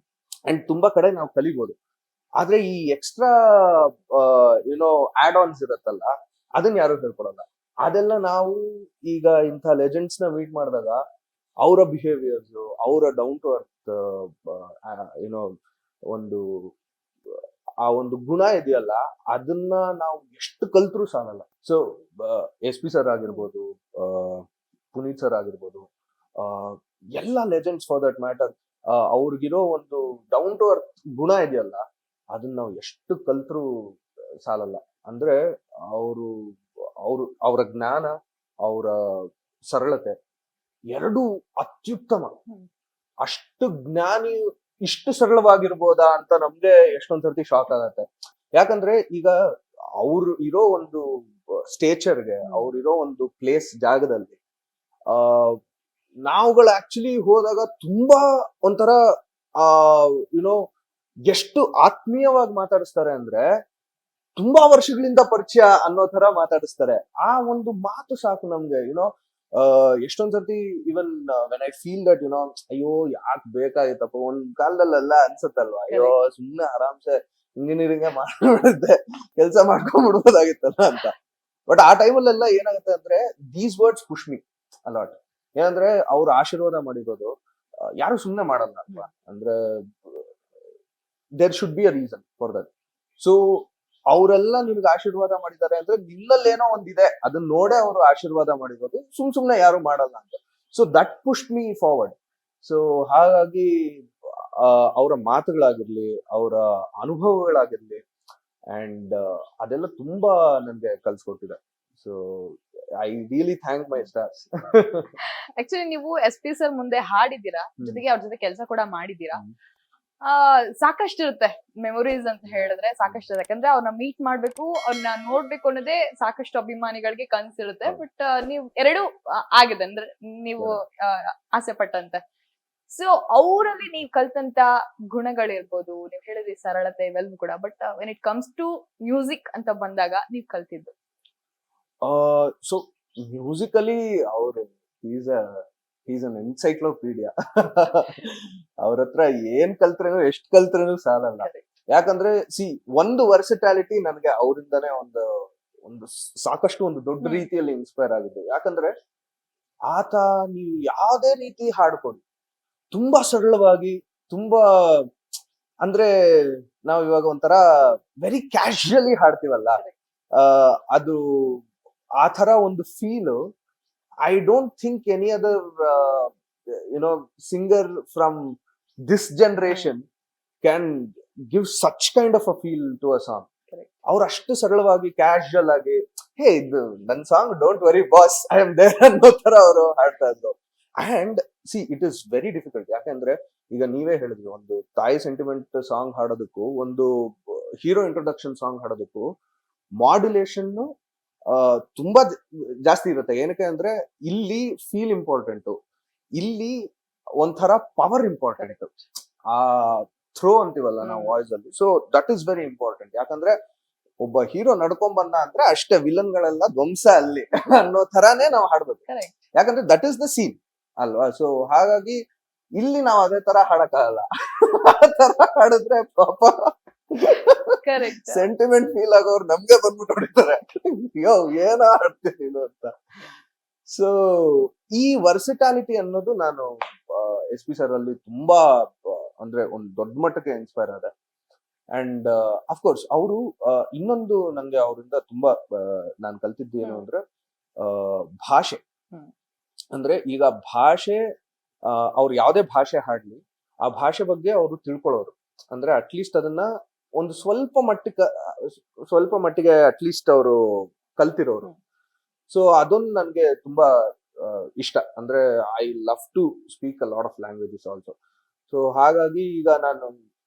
ಅಂಡ್ ತುಂಬಾ ಕಡೆ ನಾವು ಕಲಿಬಹುದು. ಆದ್ರೆ ಈ ಎಕ್ಸ್ಟ್ರಾ ಆಡ್ ಆನ್ಸ್ ಇರತ್ತಲ್ಲ, ಅದನ್ನ ಯಾರು ಹೇಳ್ಕೊಡಲ್ಲ. ಅದೆಲ್ಲ ನಾವು ಈಗ ಇಂಥ ಲೆಜೆಂಡ್ಸ್ ನ ಮೀಟ್ ಮಾಡಿದಾಗ ಅವರ ಬಿಹೇವಿಯರ್ಸ್, ಅವರ ಡೌನ್ ಟು ಅರ್ತ್ ಒಂದು ಗುಣ ಇದೆಯಲ್ಲ, ಅದನ್ನ ನಾವು ಎಷ್ಟು ಕಲ್ತ್ರು ಸಾಲಲ್ಲ. ಸೊ SP ಸರ್ ಆಗಿರ್ಬೋದು, ಪುನೀತ್ ಸರ್ ಆಗಿರ್ಬೋದು, ಎಲ್ಲ ಲೆಜೆಂಡ್ಸ್ ಫಾರ್ ದಟ್ ಮ್ಯಾಟರ್, ಅವ್ರಿಗಿರೋ ಒಂದು ಡೌನ್ ಟು ಅರ್ತ್ ಗುಣ ಇದೆಯಲ್ಲ, ಅದನ್ನ ನಾವು ಎಷ್ಟು ಕಲ್ತ್ರು ಸಾಲಲ್ಲ. ಅಂದ್ರೆ ಅವರು ಅವರ ಜ್ಞಾನ, ಅವರ ಸರಳತೆ ಎರಡು ಅತ್ಯುತ್ತಮ. ಹ್ಮ್. ಅಷ್ಟು ಜ್ಞಾನಿ ಇಷ್ಟು ಸರಳವಾಗಿರ್ಬೋದಾ ಅಂತ ನಮ್ಗೆ ಎಷ್ಟೊಂದ್ ಸರ್ತಿ ಶಾಕ್ ಆಗತ್ತೆ. ಯಾಕಂದ್ರೆ ಈಗ ಅವ್ರು ಇರೋ ಒಂದು ಸ್ಟೇಚರ್ಗೆ, ಅವ್ರಿರೋ ಒಂದು ಪ್ಲೇಸ್ ಜಾಗದಲ್ಲಿ ಆ ನಾವುಗಳು ಆಕ್ಚುಲಿ ಹೋದಾಗ ತುಂಬಾ ಒಂಥರ ಆ ಯುನೋ ಎಷ್ಟು ಆತ್ಮೀಯವಾಗಿ ಮಾತಾಡಿಸ್ತಾರೆ ಅಂದ್ರೆ ತುಂಬಾ ವರ್ಷಗಳಿಂದ ಪರಿಚಯ ಅನ್ನೋ ತರ ಮಾತಾಡಿಸ್ತಾರೆ. ಆ ಒಂದು ಮಾತು ಸಾಕು ನಮ್ಗೆ ಯುನೋ. ಎಷ್ಟೊಂದ್ ಸರ್ತಿ even when I feel that you know, ಅಯ್ಯೋ ಯಾಕೆ ಬೇಕಾಗಿತ್ತಪ್ಪ, ಒಂದ್ ಕಾಲದಲ್ಲೆಲ್ಲ ಅನ್ಸತ್ತಲ್ವಾ, ಅಯ್ಯೋ ಸುಮ್ನೆ ಆರಾಮ್ಸೆ ಇಂಜಿನಿಯರಿಂಗ್ ಮಾಡಿಬಿಡುತ್ತೆ, ಕೆಲ್ಸ ಮಾಡ್ಕೊಂಡ್ಬಿಡ್ಬೋದಾಗಿತ್ತಲ್ಲ ಅಂತ. ಬಟ್ ಆ ಟೈಮಲ್ಲೆಲ್ಲ ಏನಾಗುತ್ತೆ ಅಂದ್ರೆ these words push me a lot. ಏನಂದ್ರೆ ಅವ್ರು ಆಶೀರ್ವಾದ ಮಾಡಿರೋದು ಯಾರು ಸುಮ್ನೆ ಮಾಡಲ್ಲ ಅಲ್ವಾ. ಅಂದ್ರೆ there should be a reason for that. So ಅವರೆಲ್ಲ ನಿಮ್ಗೆ ಆಶೀರ್ವಾದ ಮಾಡಿದ್ದಾರೆ ಅಂದ್ರೆ ನಿಮ್ಮಲ್ಲಿ ಏನೋ ಒಂದಿದೆ, ಅದನ್ನ ನೋಡೇ ಅವರು ಆಶೀರ್ವಾದ ಮಾಡಿರೋದು, ಸುಮ್ನೆ ಯಾರು ಮಾಡಲ್ಲ ಅಂತ. So that push me forward. So ಹಾಗಾಗಿ ಅವರ ಮಾತುಗಳಾಗಿರ್ಲಿ, ಅವರ ಅನುಭವಗಳಾಗಿರ್ಲಿ, ಅಂಡ್ ಅದೆಲ್ಲ ತುಂಬಾ ನನ್ಗೆ ಕಲ್ಸ್ಕೊಟ್ಟಿದೆ. So I really thank my stars. Actually ನೀವು SP ಸರ್ ಮುಂದೆ ಹಾಡಿದ್ದೀರಾ, ಜೊತೆಗೆ ಅವ್ರ ಜೊತೆ ಕೆಲಸ ಕೂಡ ಮಾಡಿದ್ದೀರಾ. ಸಾಕಷ್ಟು ಇರುತ್ತೆ ಮೆಮೊರೀಸ್ ಅಂತ ಹೇಳಿದ್ರೆ, ಸಾಕಷ್ಟು ಇರುತ್ತೆ. ಯಾಕಂದ್ರೆ ಅವ್ರನ್ನ ಮೀಟ್ ಮಾಡ್ಬೇಕು, ಅವ್ರನ್ನ ನೋಡ್ಬೇಕು ಅನ್ನೋದೇ ಸಾಕಷ್ಟು ಅಭಿಮಾನಿಗಳಿಗೆ ಕನ್ಸಿರುತ್ತೆ. ಬಟ್ ನೀವು ಎರಡು ಆಗಿದೆ ಅಂದ್ರೆ ನೀವು ಆಸೆ ಪಟ್ಟಂತೆ. ಸೊ ಅವರಲ್ಲಿ ನೀವು ಕಲ್ತಂತ ಗುಣಗಳಿರ್ಬೋದು, ನೀವು ಹೇಳಿದ್ರಿ ಸರಳತೆ, ಇವೆಲ್ಲವೂ ಕೂಡ. But when it comes to music ಅಂತ ಬಂದಾಗ ನೀವು ಕಲ್ತಿದ್ದು? ಸೊ ಮ್ಯೂಸಿಕಲಿ ಅವರು ಈಸ್ ಅನ್ ಎನ್ಸೈಕ್ಲೋಪೀಡಿಯಾ. ಅವ್ರ ಹತ್ರ ಏನ್ ಕಲ್ತ್ರೇನು ಎಷ್ಟ್ ಕಲ್ತ್ರೇನು ಸಾಲಲ್ಲ. ಯಾಕಂದ್ರೆ ಒಂದು ವರ್ಸಿಟ್ಯಾಲಿಟಿ ನನಗೆ ಅವರಿಂದಾನೇ ಒಂದು ಸಾಕಷ್ಟು ಒಂದು ದೊಡ್ಡ ರೀತಿಯಲ್ಲಿ ಇನ್ಸ್ಪೈರ್ ಆಗಿದೆ. ಯಾಕಂದ್ರೆ ಆತ ನೀವು ಯಾವ್ದೇ ರೀತಿ ಹಾಡ್ಕೊಂಡು ತುಂಬಾ ಸರಳವಾಗಿ, ತುಂಬಾ ಅಂದ್ರೆ ನಾವ್ ಇವಾಗ ಒಂಥರ ವೆರಿ ಕ್ಯಾಶುಯಲಿ ಹಾಡ್ತೀವಲ್ಲ, ಅದು ಆ ತರ ಒಂದು feel I don't think any other singer from this generation can give such kind of a feel to a song. ಅವ್ರು ಅಷ್ಟು ಸರಳವಾಗಿ ಕ್ಯಾಶುಯಲ್ ಆಗಿ, ಹೇ ಇದು ನನ್ song, don't worry boss, I am there ಅನ್ನೋ ತರ ಅವರು ಹಾಡ್ತಾ ಇದ್ರು. And it is very difficult. ಯಾಕಂದ್ರೆ ಈಗ ನೀವೇ ಹೇಳಿದ್ರಿ, ಒಂದು ತಾಯಿ ಸೆಂಟಿಮೆಂಟ್ ಸಾಂಗ್ ಹಾಡೋದಕ್ಕೂ, ಒಂದು ಹೀರೋ ಇಂಟ್ರೊಡಕ್ಷನ್ ಸಾಂಗ್ ಹಾಡೋದಕ್ಕೂ ಮಾಡ್ಯುಲೇಷನ್ ತುಂಬಾ ಜಾಸ್ತಿ ಇರುತ್ತೆ. ಏನಕ್ಕೆ ಅಂದ್ರೆ ಇಲ್ಲಿ ಫೀಲ್ ಇಂಪಾರ್ಟೆಂಟ್, ಇಲ್ಲಿ ಒಂಥರ ಪವರ್ ಇಂಪಾರ್ಟೆಂಟ್, ಆ ಥ್ರೋ ಅಂತೀವಲ್ಲ ನಾವು ವಾಯ್ಸ್ ಅಲ್ಲಿ. So that is very important. ಯಾಕಂದ್ರೆ ಒಬ್ಬ ಹೀರೋ ನಡ್ಕೊಂಡ್ ಬಂದ ಅಂದ್ರೆ ಅಷ್ಟೇ, ವಿಲನ್ ಗಳೆಲ್ಲ ಧ್ವಂಸ ಅಲ್ಲಿ ಅನ್ನೋ ತರಾನೇ ನಾವು ಹಾಡ್ಬೇಕು. ಯಾಕಂದ್ರೆ ದಟ್ ಈಸ್ ದ ಸೀನ್ ಅಲ್ವಾ. ಸೊ ಹಾಗಾಗಿ ಇಲ್ಲಿ ನಾವು ಅದೇ ತರ ಹಾಡಕ್ಕಾಗಲ್ಲ. ಆ ತರ ಹಾಡಿದ್ರೆ ಪಾಪ ಸೆಂಟಿಮೆಂಟ್ ಫೀಲ್ ಆಗೋರು ನಮ್ಗೆ ಬಂದ್ಬಿಟ್ಟು ಹೊಡಿತಾರೆ, ಅಯ್ಯೋ ಏನೋ ಹಾಡ್ತೀನಿ ಅಂತ. ಸೊ ಈ ವರ್ಸಿಟಾಲಿಟಿ ಅನ್ನೋದು ನಾನು SP ಸರ್ ಅಲ್ಲಿ ತುಂಬಾ ಅಂದ್ರೆ ಒಂದು ದೊಡ್ಡ ಮಟ್ಟಕ್ಕೆ ಇನ್ಸ್ಪೈರ್ ಆದೆ. ಅಂಡ್ ಅಫ್ಕೋರ್ಸ್ ಅವರು ಇನ್ನೊಂದು ನಂಗೆ ಅವರಿಂದ ತುಂಬಾ ನಾನು ಕಲ್ತಿದ್ದು ಏನು ಅಂದ್ರೆ ಭಾಷೆ. ಅಂದ್ರೆ ಈಗ ಭಾಷೆ, ಅವ್ರು ಯಾವ್ದೇ ಭಾಷೆ ಹಾಡ್ಲಿ ಆ ಭಾಷೆ ಬಗ್ಗೆ ಅವರು ತಿಳ್ಕೊಳ್ಳೋರು. ಅಂದ್ರೆ ಅಟ್ಲೀಸ್ಟ್ ಅದನ್ನ ಒಂದು ಸ್ವಲ್ಪ ಮಟ್ಟಿಗೆ ಅಟ್ಲೀಸ್ಟ್ ಅವರು ಕಲ್ತಿರೋರು. ಸೊ ಅದೊಂದು ನನ್ಗೆ ತುಂಬಾ ಇಷ್ಟ. ಅಂದ್ರೆ I love to speak a lot of languages also. So ಹಾಗಾಗಿ ಈಗ ನಾನು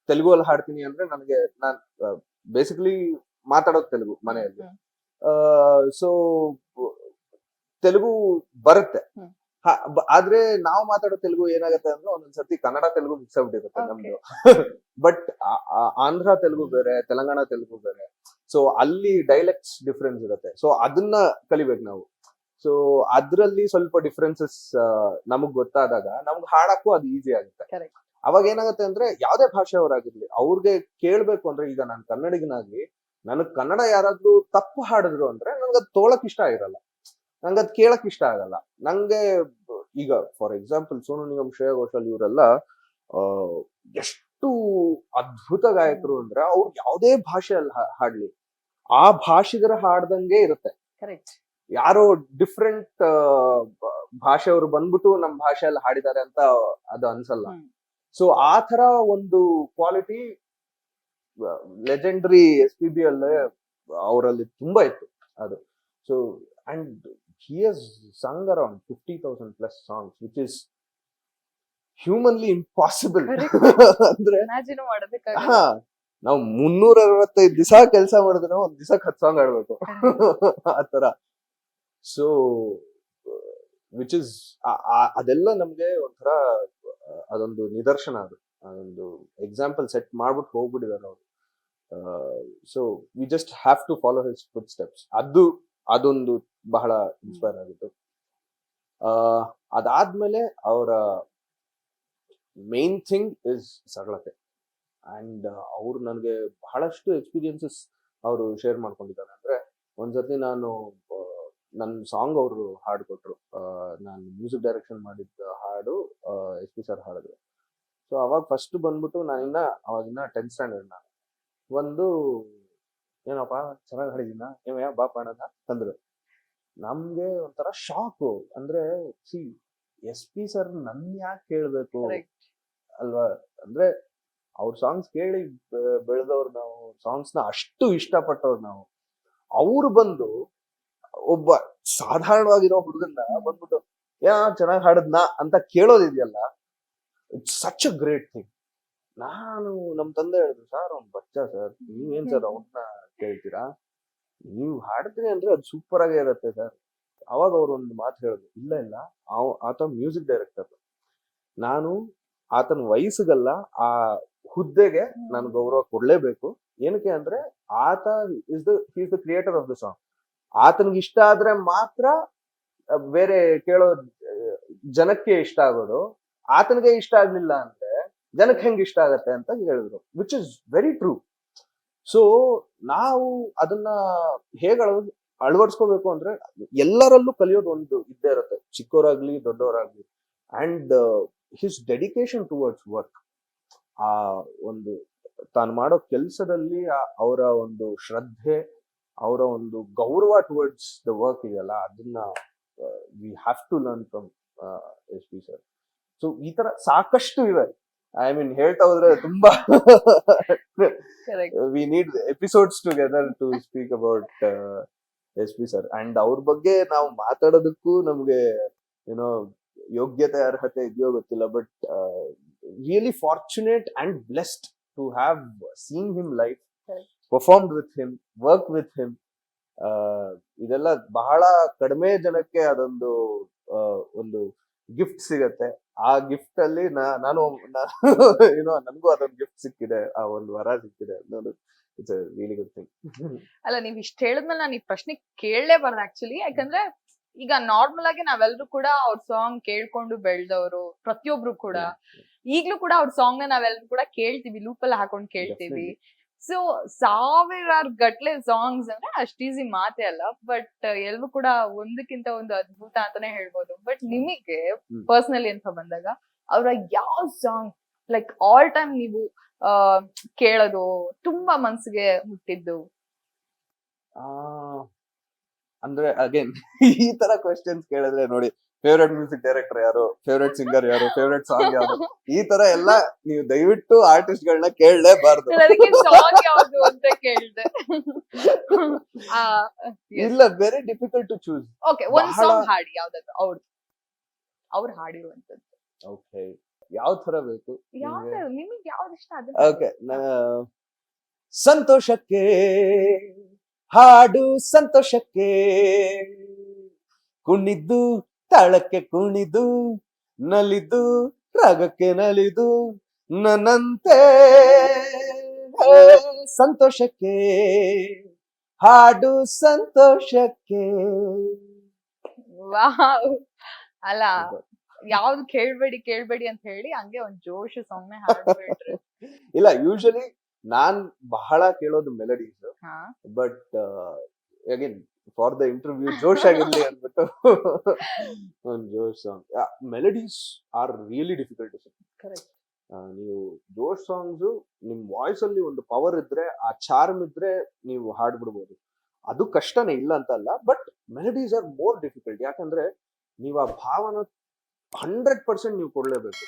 ತೆಲುಗಲ್ಲಿ ಹಾಡ್ತೀನಿ ಅಂದ್ರೆ ನಾನು ಬೇಸಿಕಲಿ ಮಾತಾಡೋದು ತೆಲುಗು ಮನೆಯಲ್ಲಿ. ಸೊ ತೆಲುಗು ಬರುತ್ತೆ. ಆದ್ರೆ ನಾವು ಮಾತಾಡೋ ತೆಲುಗು ಏನಾಗುತ್ತೆ ಅಂದ್ರೆ ಒಂದೊಂದ್ಸರ್ತಿ ಕನ್ನಡ ತೆಲುಗು ಮಿಕ್ಸ್ ಆಗ್ಬಿಟ್ಟಿರುತ್ತೆ ನಮ್ದು. ಬಟ್ ಆಂಧ್ರ ತೆಲುಗು ಬೇರೆ, ತೆಲಂಗಾಣ ತೆಲುಗು ಬೇರೆ. ಸೊ ಅಲ್ಲಿ ಡೈಲೆಕ್ಟ್ಸ್ ಡಿಫ್ರೆನ್ಸ್ ಇರುತ್ತೆ. ಸೊ ಅದನ್ನ ಕಲಿಬೇಕು ನಾವು. ಸೊ ಅದ್ರಲ್ಲಿ ಸ್ವಲ್ಪ ಡಿಫ್ರೆನ್ಸಸ್ ನಮಗ್ ಗೊತ್ತಾದಾಗ ನಮ್ಗೆ ಹಾಡಕ್ಕೂ ಅದು ಈಸಿ ಆಗುತ್ತೆ. ಅವಾಗ ಏನಾಗುತ್ತೆ ಅಂದ್ರೆ ಯಾವ್ದೇ ಭಾಷೆಯವರಾಗಿರ್ಲಿ, ಅವ್ರಿಗೆ ಕೇಳ್ಬೇಕು ಅಂದ್ರೆ, ಈಗ ನಾನು ಕನ್ನಡಿಗನಾಗಿ ನನಗ್ ಕನ್ನಡ ಯಾರಾದ್ರೂ ತಪ್ಪು ಹಾಡಿದ್ರು ಅಂದ್ರೆ ನನ್ಗದ್ ತೋಳಕ್ ಇಷ್ಟ ಇರಲ್ಲ, ನಂಗದ್ ಕೇಳಕ್ ಇಷ್ಟ ಆಗಲ್ಲ. ನಂಗೆ ಈಗ ಫಾರ್ ಎಕ್ಸಾಂಪಲ್ ಸೋನು ನಿಗಮ್, ಶ್ರೇಯಾ ಘೋಷಾಲ್ ಇವರೆಲ್ಲ ಎಷ್ಟು ಅದ್ಭುತ ಗಾಯಕರು ಅಂದ್ರೆ ಅವ್ರು ಯಾವ್ದೇ ಭಾಷೆಯಲ್ಲಿ ಹಾಡ್ಲಿ ಆ ಭಾಷಿಗರ ಹಾಡ್ದಂಗೆ ಇರುತ್ತೆ. ಯಾರೋ ಡಿಫ್ರೆಂಟ್ ಭಾಷೆಯವರು ಬಂದ್ಬಿಟ್ಟು ನಮ್ ಭಾಷೆಯಲ್ಲಿ ಹಾಡಿದ್ದಾರೆ ಅಂತ ಅದು ಅನ್ಸಲ್ಲ. ಸೊ ಆ ತರ ಒಂದು ಕ್ವಾಲಿಟಿ ಲೆಜೆಂಡರಿ SPB ಅಲ್ಲೇ ಅವರಲ್ಲಿ ತುಂಬಾ ಇತ್ತು ಅದು. So and he has sung around 50,000 plus songs, which is humanly impossible. ಅಂದ್ರೆ ಇಮ್ಯಾಜಿನ್ ಮಾಡೋದಕ್ಕಾಗಲ್ಲ. ಹಾ, ನಾವು 365 ದಿವಸ ಕೆಲಸ ಮಾಡಿದ್ರೆ ಒಂದ್ ದಿವಸಕ್ಕೆ 10 ಸಾಂಗ್ ಆಡ್ಬೇಕು ಆತರ. ಸೊ ವಿಚ್ ಇಸ್ ಅದೆಲ್ಲ ನಮ್ಗೆ ಒಂಥರ ಅದೊಂದು ನಿದರ್ಶನ, ಅದೊಂದು ಎಕ್ಸಾಂಪಲ್ ಸೆಟ್ ಮಾಡ್ಬಿಟ್ಟು ಹೋಗ್ಬಿಟ್ಟಿದ್ದಾರೆ ಅವರು. So we just have to follow his footsteps. ಅದೊಂದು ಬಹಳ ಇನ್ಸ್ಪೈರ್ ಆಗಿತ್ತು. ಅದಾದ್ಮೇಲೆ ಅವರ ಮೇನ್ ಥಿಂಗ್ ಇಸ್ ಸರಳತೆ. ಅಂಡ್ ಅವ್ರು ನನಗೆ ಬಹಳಷ್ಟು ಎಕ್ಸ್ಪೀರಿಯನ್ಸಸ್ ಅವರು ಶೇರ್ ಮಾಡ್ಕೊಂಡಿದ್ದಾರೆ. ಅಂದ್ರೆ ಒಂದ್ಸತಿ ನಾನು ನನ್ನ ಸಾಂಗ್ ಅವರು ಹಾಡು ಕೊಟ್ರು, ನಾನು ಮ್ಯೂಸಿಕ್ ಡೈರೆಕ್ಷನ್ ಮಾಡಿದ್ದ ಹಾಡು SP ಸರ್ ಹಾಡಿದ್ರು. ಸೊ ಅವಾಗ ಫಸ್ಟ್ ಬಂದ್ಬಿಟ್ಟು ಅವಾಗಿನ್ನ 10th ಸ್ಟ್ಯಾಂಡರ್ಡ್ ನಾನು. ಒಂದು ಏನಪ್ಪಾ ಚೆನ್ನಾಗಿ ಹಾಡಿದೀನ ಏಮಯ್ಯ ಬಾಪ ಅನ್ನೋದ ತಂದ್ರು. ನಮ್ಗೆ ಒಂಥರ ಶಾಕು. ಅಂದ್ರೆ SP ಸರ್ ನನ್ ಯಾಕೆ ಕೇಳ್ಬೇಕು ಅಲ್ವಾ? ಅಂದ್ರೆ ಅವ್ರ ಸಾಂಗ್ಸ್ ಕೇಳಿ ಬೆಳೆದವ್ರು ನಾವು, ಸಾಂಗ್ಸ್ ನ ಅಷ್ಟು ಇಷ್ಟಪಟ್ಟವ್ರು ನಾವು. ಅವ್ರು ಬಂದು ಒಬ್ಬ ಸಾಧಾರಣವಾಗಿರೋ ಹುಡುಗನ್ನ ಬಂದ್ಬಿಟ್ಟು ಚೆನ್ನಾಗಿ ಹಾಡದ್ನಾ ಅಂತ ಕೇಳೋದಿದೆಯಲ್ಲ, it's such a great thing. ನಾನು ನಮ್ ತಂದೆ ಹೇಳಿದ್ರು, ಸರ್ ಅವ್ನ್ ಬಚ್ಚ ಸರ್, ನೀವೇನ್ ಸರ್ ಅವ್ರನ್ನ ಕೇಳ್ತೀರಾ, ನೀವು ಹಾಡ್ತೀರಿ ಅಂದ್ರೆ ಅದು ಸೂಪರ್ ಆಗೇ ಇರತ್ತೆ ಸರ್. ಅವಾಗ ಅವ್ರು ಒಂದು ಮಾತು ಹೇಳಿದ್ರು, ಇಲ್ಲ ಆತ ಮ್ಯೂಸಿಕ್ ಡೈರೆಕ್ಟರ್, ನಾನು ಆತನ ವಯಸ್ಸಿಗಲ್ಲ ಆ ಹುದ್ದೆಗೆ ನಾನು ಗೌರವ ಕೊಡ್ಲೇಬೇಕು. ಏನಕ್ಕೆ ಅಂದ್ರೆ ಆತ is the creator of the song. ಆತನಿಗೆ ಇಷ್ಟ ಆದ್ರೆ ಮಾತ್ರ ಬೇರೆ ಕೇಳೋ ಜನಕ್ಕೆ ಇಷ್ಟ ಆಗೋದು. ಆತನಿಗೆ ಇಷ್ಟ ಆಗ್ಲಿಲ್ಲ ಅಂದ್ರೆ ಜನಕ್ಕೆ ಹೆಂಗ್ ಇಷ್ಟ ಆಗತ್ತೆ ಅಂತ ಹೇಳಿದ್ರು, which is very true. So ನಾವು ಅದನ್ನ ಹೇಗೆ ಅಳವಡಿಸ್ಕೋಬೇಕು ಅಂದ್ರೆ ಎಲ್ಲರಲ್ಲೂ ಕಲಿಯೋದು ಒಂದು ಇದ್ದೇ ಇರುತ್ತೆ, ಚಿಕ್ಕವರಾಗ್ಲಿ ದೊಡ್ಡವರಾಗ್ಲಿ. And his dedication towards work, ಆ ಒಂದು ತಾನು ಮಾಡೋ ಕೆಲಸದಲ್ಲಿ ಅವರ ಒಂದು ಶ್ರದ್ಧೆ, ಅವರ ಒಂದು ಗೌರವ ಟುವರ್ಡ್ಸ್ ದ ವರ್ಕ್ ಇದೆಯಲ್ಲ, ಅದನ್ನ we have to learn from SP sir. So ಈ ತರ ಸಾಕಷ್ಟು ಇವೆ. ಐ ಮೀನ್ ಹೇಳ್ತಾ ಹೋದ್ರೆ ತುಂಬಾ we need episodes together to speak about SP sir. And ಅವ್ರ ಬಗ್ಗೆ ನಾವು ಮಾತಾಡೋದಕ್ಕೂ ನಮ್ಗೆ ಏನೋ ಯೋಗ್ಯತೆ ಅರ್ಹತೆ ಇದೆಯೋ ಗೊತ್ತಿಲ್ಲ, but really fortunate and blessed to have seen him live, performed with him, worked with him. ಇದೆಲ್ಲ ಬಹಳ ಕಡಿಮೆ ಜನಕ್ಕೆ ಅದೊಂದು ಒಂದು ಗಿಫ್ಟ್ ಸಿಗತ್ತೆ. ಆ ಗಿಫ್ಟ್ ಅಲ್ಲಿ ನಾನು ನನಗೂ ಅದೊಂದು ಗಿಫ್ಟ್ ಸಿಕ್ಕಿದೆ, ಆ ಒಂದು ವರ ಸಿಕ್ಕಿದೆ ಅನ್ನೋದು it's a really good thing. ಅಲ್ಲ, ನೀವ್ ಇಷ್ಟ ಹೇಳಿದ್ಮೇಲೆ ನಾನು ಈ ಪ್ರಶ್ನೆ ಕೇಳಲೇಬಾರ್ದು ಆಕ್ಚುಲಿ. ಯಾಕಂದ್ರೆ ಈಗ ನಾರ್ಮಲ್ ಆಗಿ ನಾವೆಲ್ಲರೂ ಕೂಡ ಅವ್ರ ಸಾಂಗ್ ಕೇಳ್ಕೊಂಡು ಬೆಳ್ದವ್ರು, ಪ್ರತಿಯೊಬ್ರು ಕೂಡ ಈಗ್ಲೂ ಕೂಡ ಅವ್ರ ಸಾಂಗ್ ನ ನಾವೆಲ್ಲರೂ ಕೂಡ ಕೇಳ್ತೀವಿ, ಲೂಪ್ ಅಲ್ಲಿ ಹಾಕೊಂಡು ಕೇಳ್ತೀವಿ. ಸೊ ಸಾವಿರಾರು ಗಟ್ಲೆ ಸಾಂಗ್ಸ್ ಅಂದ್ರೆ ಅಷ್ಟ್ ಈಸಿ ಮಾತೇ ಅಲ್ಲ. ಬಟ್ ಎಲ್ರು ಕೂಡ ಒಂದಕ್ಕಿಂತ ಒಂದು ಅದ್ಭುತ ಅಂತಾನೆ ಹೇಳ್ಬೋದು. ಬಟ್ ನಿಮಗೆ ಪರ್ಸನಲಿ ಅಂತ ಬಂದಾಗ ಅವರ ಯಾವ ಸಾಂಗ್ ಲೈಕ್ ಆಲ್ ಟೈಮ್ ನೀವು ಕೇಳೋದು, ತುಂಬಾ ಮನ್ಸಿಗೆ ಮುಟ್ಟಿದ್ದು? ಅಂದ್ರೆ ಅಗೇನ್ ಈ ತರ ಕ್ವೆಶ್ಚನ್ಸ್ ಕೇಳಿದ್ರೆ ನೋಡಿ, ಫೇವ್ರೆಟ್ ಮ್ಯೂಸಿಕ್ ಡೈರೆಕ್ಟರ್ ಯಾರು, ಫೇವ್ರೆಟ್ ಸಿಂಗರ್ ಯಾರು, ಫೇವ್ರೆಟ್ ಸಾಂಗ್ ಯಾರು, ಈ ತರ ಎಲ್ಲ ನೀವು ದಯವಿಟ್ಟು ಆರ್ಟಿಸ್ಟ್ ಗಳನ್ನ ಕೇಳಲೇಬಾರ್ದು. ಯಾವ್ದು ಅಂತ ಕೇಳಿದೆ. ಇಲ್ಲ, very difficult to choose. Okay, ಒಂದ್ ಸಾಂಗ್ ಹಾಡಿ, ಯಾವ್ದಾದ್ರು ಅವ್ರು ಹಾಡಿರುವಂತದ್ದು. ಓಕೆ, ಯಾವ ತರ ಬೇಕು ನಿಮಗೆ ಯಾವ್ದು ಇಷ್ಟ? ಓಕೆ, ಸಂತೋಷಕ್ಕೆ ಹಾಡು, ಸಂತೋಷಕ್ಕೆ ಕುಣಿದು, ತಾಳಕ್ಕೆ ಕುಣಿದು, ನಲಿದು, ರಾಗಕ್ಕೆ ನಲಿದು, ನನ್ನಂತೆ ಸಂತೋಷಕ್ಕೆ ಹಾಡು, ಸಂತೋಷಕ್ಕೆ. ವಾವ್! ಅಲ್ಲ, ಯಾವ್ದು ಕೇಳ್ಬೇಡಿ ಅಂತ ಹೇಳಿ ಹಂಗೆ ಒಂದ್ ಜೋಶ್ ಸಾಂಗ್ ಹಾಡ್ಬಿಟ್ರಿ. ಇಲ್ಲ, ಯೂಶಲಿ ನಾನ್ ಬಹಳ ಕೇಳೋದು melodies, but again for the interview ಜೋಶ್ ಆಗಿರ್ಲಿ ಅಂದ್ಬಿಟ್ಟು ಒಂದು ಜೋಶ್ song. Melodies are really difficult. ನೀವು ಜೋಶ್ ಸಾಂಗ್ಸ್ ನಿಮ್ ವಾಯ್ಸ್ ಅಲ್ಲಿ ಒಂದು ಪವರ್ ಇದ್ರೆ, ಆ ಚಾರ್ಮ್ ಇದ್ರೆ ನೀವು ಹಾಡ್ಬಿಡ್ಬೋದು. ಅದು ಕಷ್ಟನೇ, ಇಲ್ಲ ಅಂತ ಅಲ್ಲ, but melodies are more difficult. ಯಾಕಂದ್ರೆ ನೀವು ಆ ಭಾವನ 100% ನೀವು ಕೊಡ್ಲೇಬೇಕು.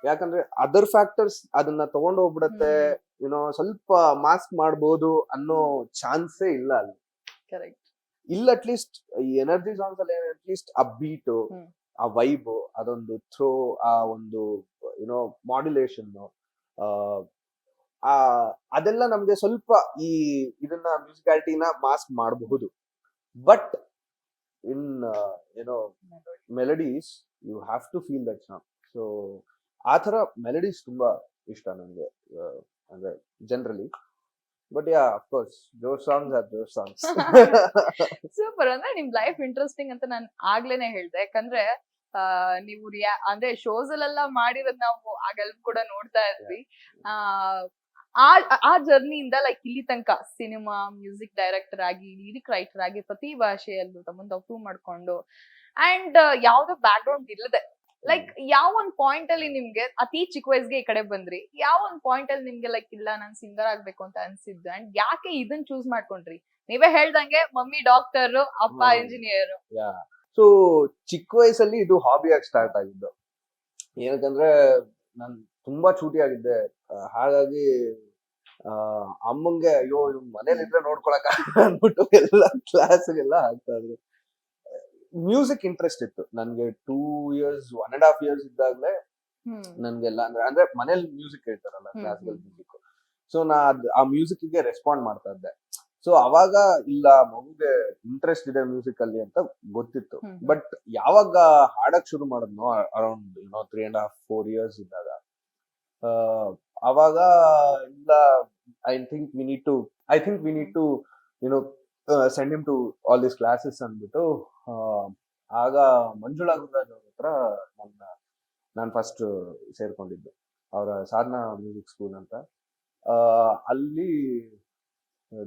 ಯಾಕಂದ್ರೆ ಅದರ್ ಫ್ಯಾಕ್ಟರ್ಸ್ ಅದನ್ನ ತಗೊಂಡು ಹೋಗ್ಬಿಡತ್ತೆ. ಸ್ವಲ್ಪ ಮಾಸ್ಕ್ ಮಾಡ್ಬೋದು ಅನ್ನೋ ಚಾನ್ಸೇ ಇಲ್ಲ ಅಲ್ಲಿ. ಕರೆಕ್ಟ್. ಇಲ್ಲ ಅಟ್ಲೀಸ್ಟ್ ಈ ಎನರ್ಜಿ ಸಾಂಗ್ಸ್ ಅಲ್ಲಿ ಅಟ್ಲೀಸ್ಟ್ ಆ ಬೀಟ್, ಹ್ಮ್. ಆ ವೈಬ್, ಅದೊಂದು ಥ್ರೋ, ಆ ಒಂದು ಮಾಡ್ಯುಲೇಷನ್, ಆ ಅದೆಲ್ಲ ನಮ್ಗೆ ಸ್ವಲ್ಪ ಈ ಇದನ್ನ ಮ್ಯೂಸಿಕಾಲಿಟಿನ ಮಾಸ್ಕ್ ಮಾಡಬಹುದು. But in melodies you have to feel that song. So ಆ ತರ ಮೆಲಡೀಸ್ ತುಂಬಾ ಇಷ್ಟ ನನಗೆ, ಅಂದ್ರೆ generally. But yeah, of course josh songs are josh songs. Super. ಅಂದ್ರೆ ನಿಮ್ ಲೈಫ್ ಇಂಟ್ರೆಸ್ಟಿಂಗ್ ಅಂತ ನಾನು ಆಗ್ಲೇನೆ ಹೇಳ್ದೆ. ಯಾಕಂದ್ರೆ ನೀವು ಅಂದ್ರೆ ಶೋಸ್ ಅಲ್ಲೆಲ್ಲ ಮಾಡಿರೋದ್ ನಾವು ಆಗೆಲ್ಲ ಕೂಡ ನೋಡ್ತಾ ಇದ್ವಿ. ಆ ಜರ್ನಿಯಿಂದ ಲೈಕ್ ಇಲ್ಲಿ ತನಕ ಸಿನಿಮಾ, ಮ್ಯೂಸಿಕ್ ಡೈರೆಕ್ಟರ್ ಆಗಿ, ಲಿರಿಕ್ ರೈಟರ್ ಆಗಿ ಪ್ರತಿ ಭಾಷೆಯಲ್ಲೂ ತಮ್ಮನ್ನ ತಾವು ಪ್ರೂವ್ ಮಾಡ್ಕೊಂಡು ಅಂಡ್ ಯಾವ್ದೋ ಬ್ಯಾಕ್ ಗ್ರೌಂಡ್ ಇಲ್ಲದೆ ಲೈಕ್ ಯಾವ ಒಂದ್ ಪಾಯಿಂಟ್ ಅಲ್ಲಿ ನಿಮ್ಗೆ ಅತಿ ಚಿಕ್ಕ ವಯಸ್ಸಿಗೆ ಈ ಕಡೆ ಬಂದ್ರಿ, ಯಾವ ಒಂದ್ ಪಾಯಿಂಟ್ ಅಲ್ಲಿ ನಿಮ್ಗೆ ಲೈಕ್ ಇಲ್ಲ ನಾನ್ ಸಿಂಗರ್ ಆಗ್ಬೇಕು ಅಂತ ಅನ್ಸಿದ್ದು ಅಂಡ್ ಯಾಕೆ ಇದನ್ ಚೂಸ್ ಮಾಡ್ಕೊಂಡ್ರಿ? ನೀವೇ ಹೇಳ್ದಂಗೆ ಮಮ್ಮಿ ಡಾಕ್ಟರ್, ಅಪ್ಪ ಇಂಜಿನಿಯರ್. ಸೊ ಚಿಕ್ಕ ವಯಸ್ಸಲ್ಲಿ ಇದು ಹಾಬಿಯಾಗಿ ಸ್ಟಾರ್ಟ್ ಆಗಿದ್ದು. ಏನಕ್ಕಂದ್ರೆ ನಾನು ತುಂಬಾ ಚೂಟಿ ಆಗಿದ್ದೆ. ಹಾಗಾಗಿ ಅಮ್ಮಂಗೆ ಅಯ್ಯೋ ಇವ್ ಮನೇಲಿ ಇದ್ರೆ ನೋಡ್ಕೊಳಕ್ ಅಂದ್ಬಿಟ್ಟು ಎಲ್ಲ ಕ್ಲಾಸ್ಗೆಲ್ಲ ಹಾಕ್ತಾ ಇದ್ರು. ಮ್ಯೂಸಿಕ್ ಇಂಟ್ರೆಸ್ಟ್ ಇತ್ತು ನನ್ಗೆ. 2 years 1.5 years ಇದ್ದಾಗ್ಲೇ ನನ್ಗೆಲ್ಲ ಅಂದ್ರೆ ಮನೇಲಿ ಮ್ಯೂಸಿಕ್ ಹೇಳ್ತಾರಲ್ಲ, ಕ್ಲಾಸಿಕಲ್ ಮ್ಯೂಸಿಕ್. ಸೊ ನಾ ಆ ಮ್ಯೂಸಿಕ್ ಗೆ ರೆಸ್ಪಾಂಡ್ ಮಾಡ್ತಾ ಇದ್ದೆ. ಸೊ ಅವಾಗ ಇಲ್ಲ ಮಗುಗೆ ಇಂಟ್ರೆಸ್ಟ್ ಇದೆ ಮ್ಯೂಸಿಕ್ ಅಲ್ಲಿ ಅಂತ ಗೊತ್ತಿತ್ತು. ಬಟ್ ಯಾವಾಗ ಹಾಡಕ್ ಶುರು ಮಾಡಿದ್ನೋ ಅರೌಂಡ್ 3.5-4 years ಇದ್ದಾಗ, ಅವಾಗ ಇಲ್ಲ I think we need to send him to all this classes ಅಂದ್ಬಿಟ್ಟು, ಆಗ ಮಂಜುಳಾ ಗುರುರಾಜ್ ಅವ್ರ ಹತ್ರ ನಾನು ಫಸ್ಟ್ ಸೇರ್ಕೊಂಡಿದ್ದು. ಅವರ ಸಾಧನಾ ಮ್ಯೂಸಿಕ್ ಸ್ಕೂಲ್ ಅಂತ. ಅಲ್ಲಿ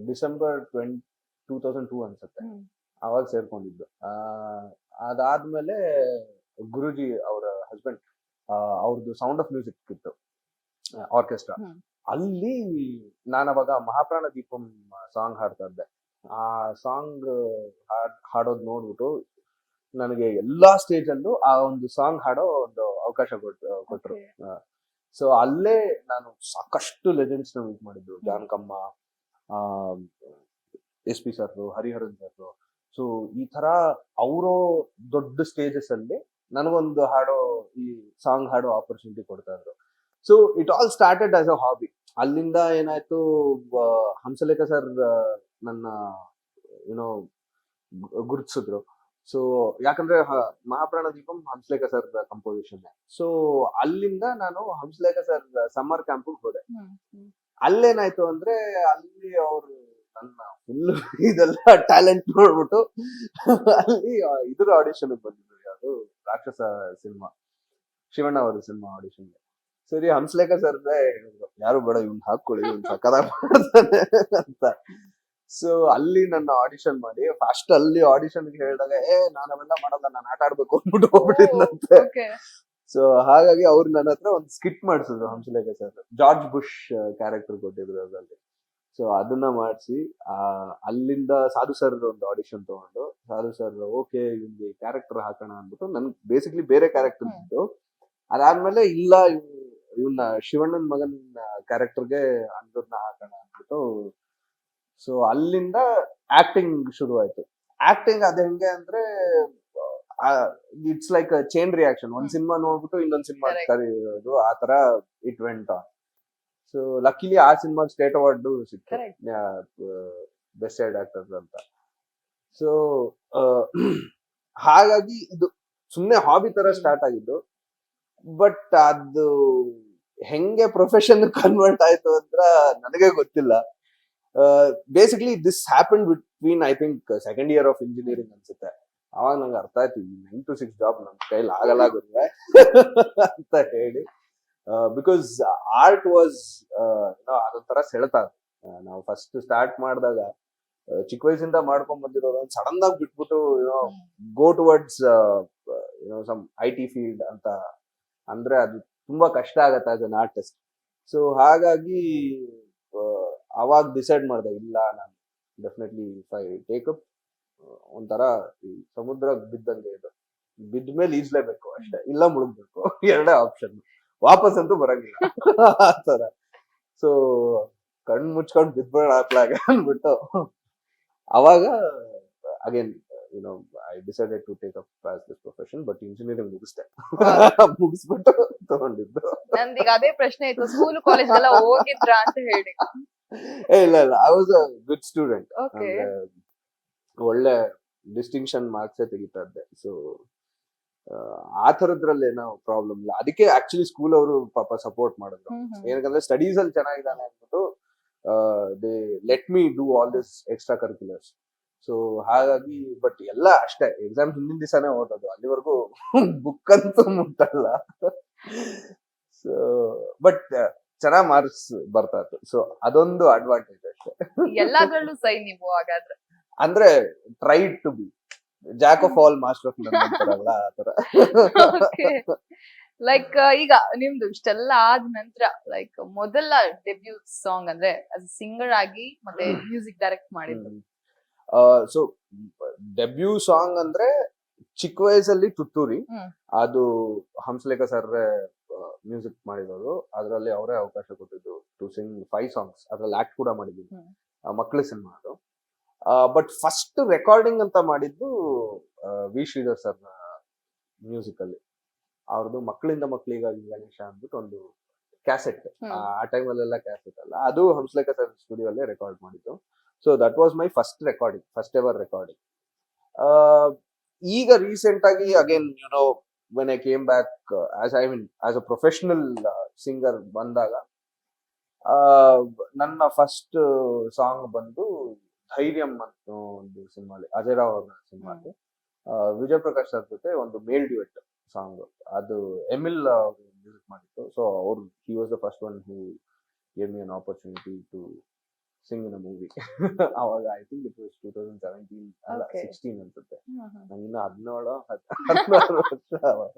ಡಿಸೆಂಬರ್ 2002 ಅನ್ಸುತ್ತೆ ಅವಾಗ ಸೇರ್ಕೊಂಡಿದ್ದು. ಅದಾದ್ಮೇಲೆ ಗುರುಜಿ ಅವರ ಹಸ್ಬೆಂಡ್, ಅವ್ರದ್ದು ಸೌಂಡ್ ಆಫ್ ಮ್ಯೂಸಿಕ್ ಇತ್ತು, ಆರ್ಕೆಸ್ಟ್ರಾ. ಅಲ್ಲಿ ನಾನು ಅವಾಗ ಮಹಾಪ್ರಾಣ ದೀಪಂ ಸಾಂಗ್ ಹಾಡ್ತಾ ಇದ್ದೆ. ಆ ಸಾಂಗ್ ಹಾಡೋದ್ ನೋಡ್ಬಿಟ್ಟು ನನಗೆ ಎಲ್ಲಾ ಸ್ಟೇಜ್ ಅಲ್ಲೂ ಆ ಒಂದು ಸಾಂಗ್ ಹಾಡೋ ಒಂದು ಅವಕಾಶ ಕೊಟ್ರು. ಸೊ ಅಲ್ಲೇ ನಾನು ಸಾಕಷ್ಟು ಲೆಜೆಂಡ್ಸ್ ನ ಮೀಟ್ ಮಾಡಿದ್ದು. Janakamma, SP sir, Hariharan sir. So ಈ ತರ ಅವರು ದೊಡ್ಡ ಸ್ಟೇಜಸ್ ಅಲ್ಲಿ ನನಗೊಂದು ಈ ಸಾಂಗ್ ಹಾಡೋ ಆಪರ್ಚುನಿಟಿ ಕೊಡ್ತಾ ಇದ್ರು. So it all started as a hobby. ಅಲ್ಲಿಂದ ಏನಾಯ್ತು, ಹಂಸಲೇಖ ಸರ್ ನನ್ನ ಗುರುತಿಸಿದ್ರು. ಸೊ ಯಾಕಂದ್ರೆ ಮಹಾಪ್ರಾಣ Deepam Hamsalekha sir composition. So ಅಲ್ಲಿಂದ ನಾನು ಹಂಸಲೇಖ ಸರ್ ಸಮ್ಮರ್ ಕ್ಯಾಂಪ್ ಹೋದೆ. ಅಲ್ಲೇನಾಯ್ತು ಅಂದ್ರೆ ಅಲ್ಲಿ ಅವರು ನನ್ನ ಫುಲ್ ಇದೆಲ್ಲ ಟ್ಯಾಲೆಂಟ್ ನೋಡ್ಬಿಟ್ಟು ಅಲ್ಲಿ ಇದ್ರ ಆಡಿಷನ್ ಬಂದಿದ್ರು. ಯಾವುದು ರಾಕ್ಷಸ ಸಿನಿಮಾ, ಶಿವಣ್ಣ ಅವರ ಸಿನಿಮಾ ಆಡಿಷನ್ಗೆ. ಸರಿ ಹಂಸಲೇಖ ಸರ್ ಯಾರು ಬೇಡ ಇವ್ನ ಹಾಕೊಳ್ಳಿ, ಇವ್ನ ಸಕ್ಕತ್ತಾಗಿ ಮಾಡ್ತಾನೆ ಅಂತ. ಸೊ ಅಲ್ಲಿ ನನ್ನ ಆಡಿಷನ್ ಮಾಡಿ ಫಸ್ಟ್ ಅಲ್ಲಿ ಆಡಿಷನ್ ಹೇಳಿದಾಗ ನಾನು ಅವೆಲ್ಲ ಮಾಡಲ್ಲ, ನಾನು ಆಟ ಆಡ್ಬೇಕು ಅಂದ್ಬಿಟ್ಟು ಹೋಗ್ಬಿಟ್ಟಿದ್ನಂತೆ. ಸೊ ಹಾಗಾಗಿ ಅವ್ರು ನನ್ನ ಹತ್ರ ಒಂದು ಸ್ಕಿಟ್ ಮಾಡಿಸಿದ್ರು Hamsalekha sir. George bush character ಕೊಟ್ಟಿದ್ರು ಅದ್ರಲ್ಲಿ. ಸೊ ಅದನ್ನ ಮಾಡಿಸಿ ಅಲ್ಲಿಂದ ಸಾಧು ಸರ್ ಒಂದು ಆಡಿಷನ್ ತಗೊಂಡು, ಸಾಧು ಸರ್ ಓಕೆ ಇವ್ನಿಗೆ ಕ್ಯಾರೆಕ್ಟರ್ ಹಾಕೋಣ ಅಂದ್ಬಿಟ್ಟು ನನ್ ಬೇಸಿಕ್ಲಿ ಬೇರೆ ಕ್ಯಾರೆಕ್ಟರ್ ಇತ್ತು. ಅದಾದ್ಮೇಲೆ ಇಲ್ಲ ಇವನ್ನ ಶಿವಣ್ಣನ್ ಮಗನ್ ಕ್ಯಾರೆಕ್ಟರ್ಗೆ ಅಂದ್ರನ್ನ ಹಾಕೋಣ ಅಂದ್ಬಿಟ್ಟು, ಸೊ ಅಲ್ಲಿಂದ ಆಕ್ಟಿಂಗ್ ಶುರು ಆಯ್ತು. ಆಕ್ಟಿಂಗ್ ಅದ್ ಹೆಂಗೆ ಅಂದ್ರೆ ಇಟ್ಸ್ ಲೈಕ್ ಚೈನ್ ರಿಯಾಕ್ಷನ್. ಒಂದ್ ಸಿನಿಮಾ ನೋಡ್ಬಿಟ್ಟು ಇನ್ನೊಂದ್ ಸಿನಿಮಾ ಕರೆಯೋದು, ಆ ತರ ಇಟ್ ವೆಂಟ್ ಆನ್. ಸೊ ಲಕ್ಕಿಲಿ ಆ ಸಿನಿಮಾ ಸ್ಟೇಟ್ ಅವಾರ್ಡ್ ಸಿಕ್ತು, ಬೆಸ್ಟ್ ಸೈಡ್ ಆಕ್ಟರ್ ಅಂತ. ಸೊ ಹಾಗಾಗಿ ಇದು ಸುಮ್ನೆ ಹಾಬಿ ತರ ಸ್ಟಾರ್ಟ್ ಆಗಿದ್ದು. ಬಟ್ ಅದು ಹೆಂಗೆ ಪ್ರೊಫೆಷನ್ ಕನ್ವರ್ಟ್ ಆಯ್ತು ಅಂತ ನನಗೆ ಗೊತ್ತಿಲ್ಲ. Basically this happen between I think second year of engineering ಅನ್ಸುತ್ತೆ. ಅವಾಗ ನಂಗೆ ಅರ್ಥ ಆಯ್ತು 9 to 6 ಜಾಬ್ ನಮ್ ಕೈಲಿ ಆಗಲ್ಲ ಗುರುವೆ ಅಂತ ಹೇಳಿ. ಬಿಕಾಸ್ ಆರ್ಟ್ ವಾಸ್ ಅದೊಂಥರ ಸೆಳೆತ. ನಾವು ಫಸ್ಟ್ ಸ್ಟಾರ್ಟ್ ಮಾಡಿದಾಗ ಚಿಕ್ಕ ವಯಸ್ಸಿಂದ ಮಾಡ್ಕೊಂಡ್ ಬಂದಿರೋದು ಸಡನ್ ಆಗಿ ಬಿಟ್ಬಿಟ್ಟು go towards some IT field ಅಂತ ಅಂದ್ರೆ ಅದು ತುಂಬಾ ಕಷ್ಟ ಆಗತ್ತೆ ಆಸ್ ಅನ್ ಆರ್ಟಿಸ್ಟ್. ಸೊ ಹಾಗಾಗಿ ಅವಾಗ ಡಿಸೈಡ್ ಮಾಡಿದೆ, ಇಲ್ಲ ನಾನು definitely if I take up ಒಂಥರ ಸಮುದ್ರ ಬಿದ್ದಂಗೆ, ಇದು ಬಿದ್ದ ಮೇಲೆ ಈಜ್ಲೇಬೇಕು ಅಷ್ಟೇ, ಇಲ್ಲ ಮುಳುಗ್ಬೇಕು, ಎರಡೇ ಆಪ್ಷನ್, ವಾಪಸ್ ಅಂತೂ ಬರಂಗಿಲ್ಲ ಆ ತರ. ಸೊ ಕಣ್ ಮುಚ್ಕೊಂಡ್ ಬಿದ್ಬೇಡ ಅತ್ಲಾಗ ಅಂದ್ಬಿಟ್ಟು ಅವಾಗ again you know I decided to take up as this profession. But engineering ಮುಗಿಸ್ದೆ. ಮುಗಿಸ್ಬಿಟ್ಟು ತಗೊಂಡಿದ್ದು. ನಂದೀಗ ಅದೇ ಪ್ರಶ್ನೆ ಇತ್ತು, ಸ್ಕೂಲ್ ಕಾಲೇಜ್ ಎಲ್ಲ ಹೋಗಿದ್ರಾ ಅಂತ ಹೇಳಿ. ಇಲ್ಲ I was a good student. Okay. ಅಂದ್ರೆ ಒಳ್ಳೆ ಡಿಸ್ಟಿಂಕ್ಷನ್ ಮಾರ್ಕ್ಸೇ ತೆಗಿತಾ ಇದ್ದೆ. ಸೊ ಆ ತರದ್ರಲ್ಲಿ ಏನೋ ಪ್ರಾಬ್ಲಮ್ ಇಲ್ಲ. ಅದಕ್ಕೆ ಆಕ್ಚುಲಿ ಸ್ಕೂಲ್ ಅವರು ಪಾಪ ಸಪೋರ್ಟ್ ಮಾಡಿದ್ರು. ಏನಕ್ಕಂದ್ರೆ ಸ್ಟಡೀಸ್ ಅಲ್ಲಿ ಚೆನ್ನಾಗಿದ್ದಾನೆ ಅಂದ್ಬಿಟ್ಟು they let me do all this extra curriculars. So ಹಾಗಾಗಿ ಬಟ್ ಎಲ್ಲ ಅಷ್ಟೇ, ಎಕ್ಸಾಮ್ ಹಿಂದಿನ ದಿವಸನೇ ಓದೋದು, ಅಲ್ಲಿವರೆಗೂ ಬುಕ್ ಅಂತೂ ಮುಟ್ಟಲ್ಲ. ಸೊ ಬಟ್ ಚೆನ್ನಾಗ್ ಮಾರ್ಕ್ಸ್ ಬರ್ತಾ ಇತ್ತು. ಸೊ ಅದೊಂದು ಅಡ್ವಾಂಟೇಜ್ ಅಷ್ಟೇ. ಎಲ್ಲಾದ್ರಲ್ಲೂ ಸೈ ನೀವು ಹಾಗಾದ್ರೆ. ಅಂದ್ರೆ try to be jack of all master of none ಅಂತಾರಲ್ಲ ಆ ತರ. ಲೈಕ್ ಈಗ ನಿಮ್ದು ಇಷ್ಟೆಲ್ಲ ಆದ ನಂತರ ಲೈಕ್ ಮೊದಲ ಡೆಬ್ಯೂ ಸಾಂಗ್ ಅಂದ್ರೆ ಸಿಂಗರ್ ಆಗಿ ಮತ್ತೆ ಮ್ಯೂಸಿಕ್ ಡೈರೆಕ್ಟ್ ಮಾಡಿದ್ದು. ಸೊ ಡೆಬ್ಯೂ ಸಾಂಗ್ ಅಂದ್ರೆ ಚಿಕ್ಕ ವಯಸ್ಸಲ್ಲಿ ತುತ್ತೂರಿ, ಅದು ಹಂಸಲೇಖ ಸರ್ ಮ್ಯೂಸಿಕ್ ಮಾಡಿರೋದು. ಅದರಲ್ಲಿ ಅವರೇ ಅವಕಾಶ ಕೊಟ್ಟಿದ್ದು ಟು ಸಿಂಗ್ 5 ಸಾಂಗ್ಸ್. ಅದ್ರಲ್ಲಿ ಆಕ್ಟ್ ಕೂಡ ಮಾಡಿದ್ದೀನಿ, ಮಕ್ಕಳ ಸಿನಿಮಾ ಅದು. ಬಟ್ ಫಸ್ಟ್ ರೆಕಾರ್ಡಿಂಗ್ ಅಂತ ಮಾಡಿದ್ದು ವಿ ಶ್ರೀಧರ್ ಸರ್ ಮ್ಯೂಸಿಕ್ ಅಲ್ಲಿ. ಅವ್ರದ್ದು ಮಕ್ಕಳಿಂದ ಮಕ್ಕಳಿಗಾಗಿ ಗಣೇಶ ಅಂದ್ಬಿಟ್ಟು ಒಂದು ಕ್ಯಾಸೆಟ್, ಆ ಟೈಮಲ್ಲೆಲ್ಲ ಕ್ಯಾಸೆಟ್ ಅಲ್ಲ, ಅದು ಹಂಸಲೇಖ ಸರ್ ಸ್ಟುಡಿಯೋ ಅಲ್ಲೇ ರೆಕಾರ್ಡ್ ಮಾಡಿದ್ದು. So that was my first recording, first ever recording. ಈಗ ರೀಸೆಂಟ್ ಆಗಿ again YONO when I came back as a professional singer ಬಂದಾಗ ನನ್ನ ಫಸ್ಟ್ ಸಾಂಗ್ ಬಂದು ಧೈರ್ಯಂ ಅಂತ ಒಂದು ಸಿನಿಮಾಲಿ, ಅಜಯ್ ರಾವ್ ಅವ್ರ ಸಿನಿಮಾಲಿ ವಿಜಯ್ ಪ್ರಕಾಶ್ ಸರ್ ಜೊತೆ ಒಂದು ಮೇಲ್ ಡ್ಯೂಯೆಟ್ ಸಾಂಗ್, ಅದು ಎಮಿಲ್ ಮ್ಯೂಸಿಕ್ ಮಾಡಿತ್ತು. ಸೊ ಅವ್ರು he was the first one who gave me an opportunity to sing in a movie. ಅವಾಗ ಐ ಥಿಂಕ್ ಇಟ್ ವಾಸ್ 2017 ಅಲ್ಲ 16 ಅನ್ಸುತ್ತೆ. ನಾನು ಇನ್ನು 16 ವರ್ಷ ಅವಾಗ.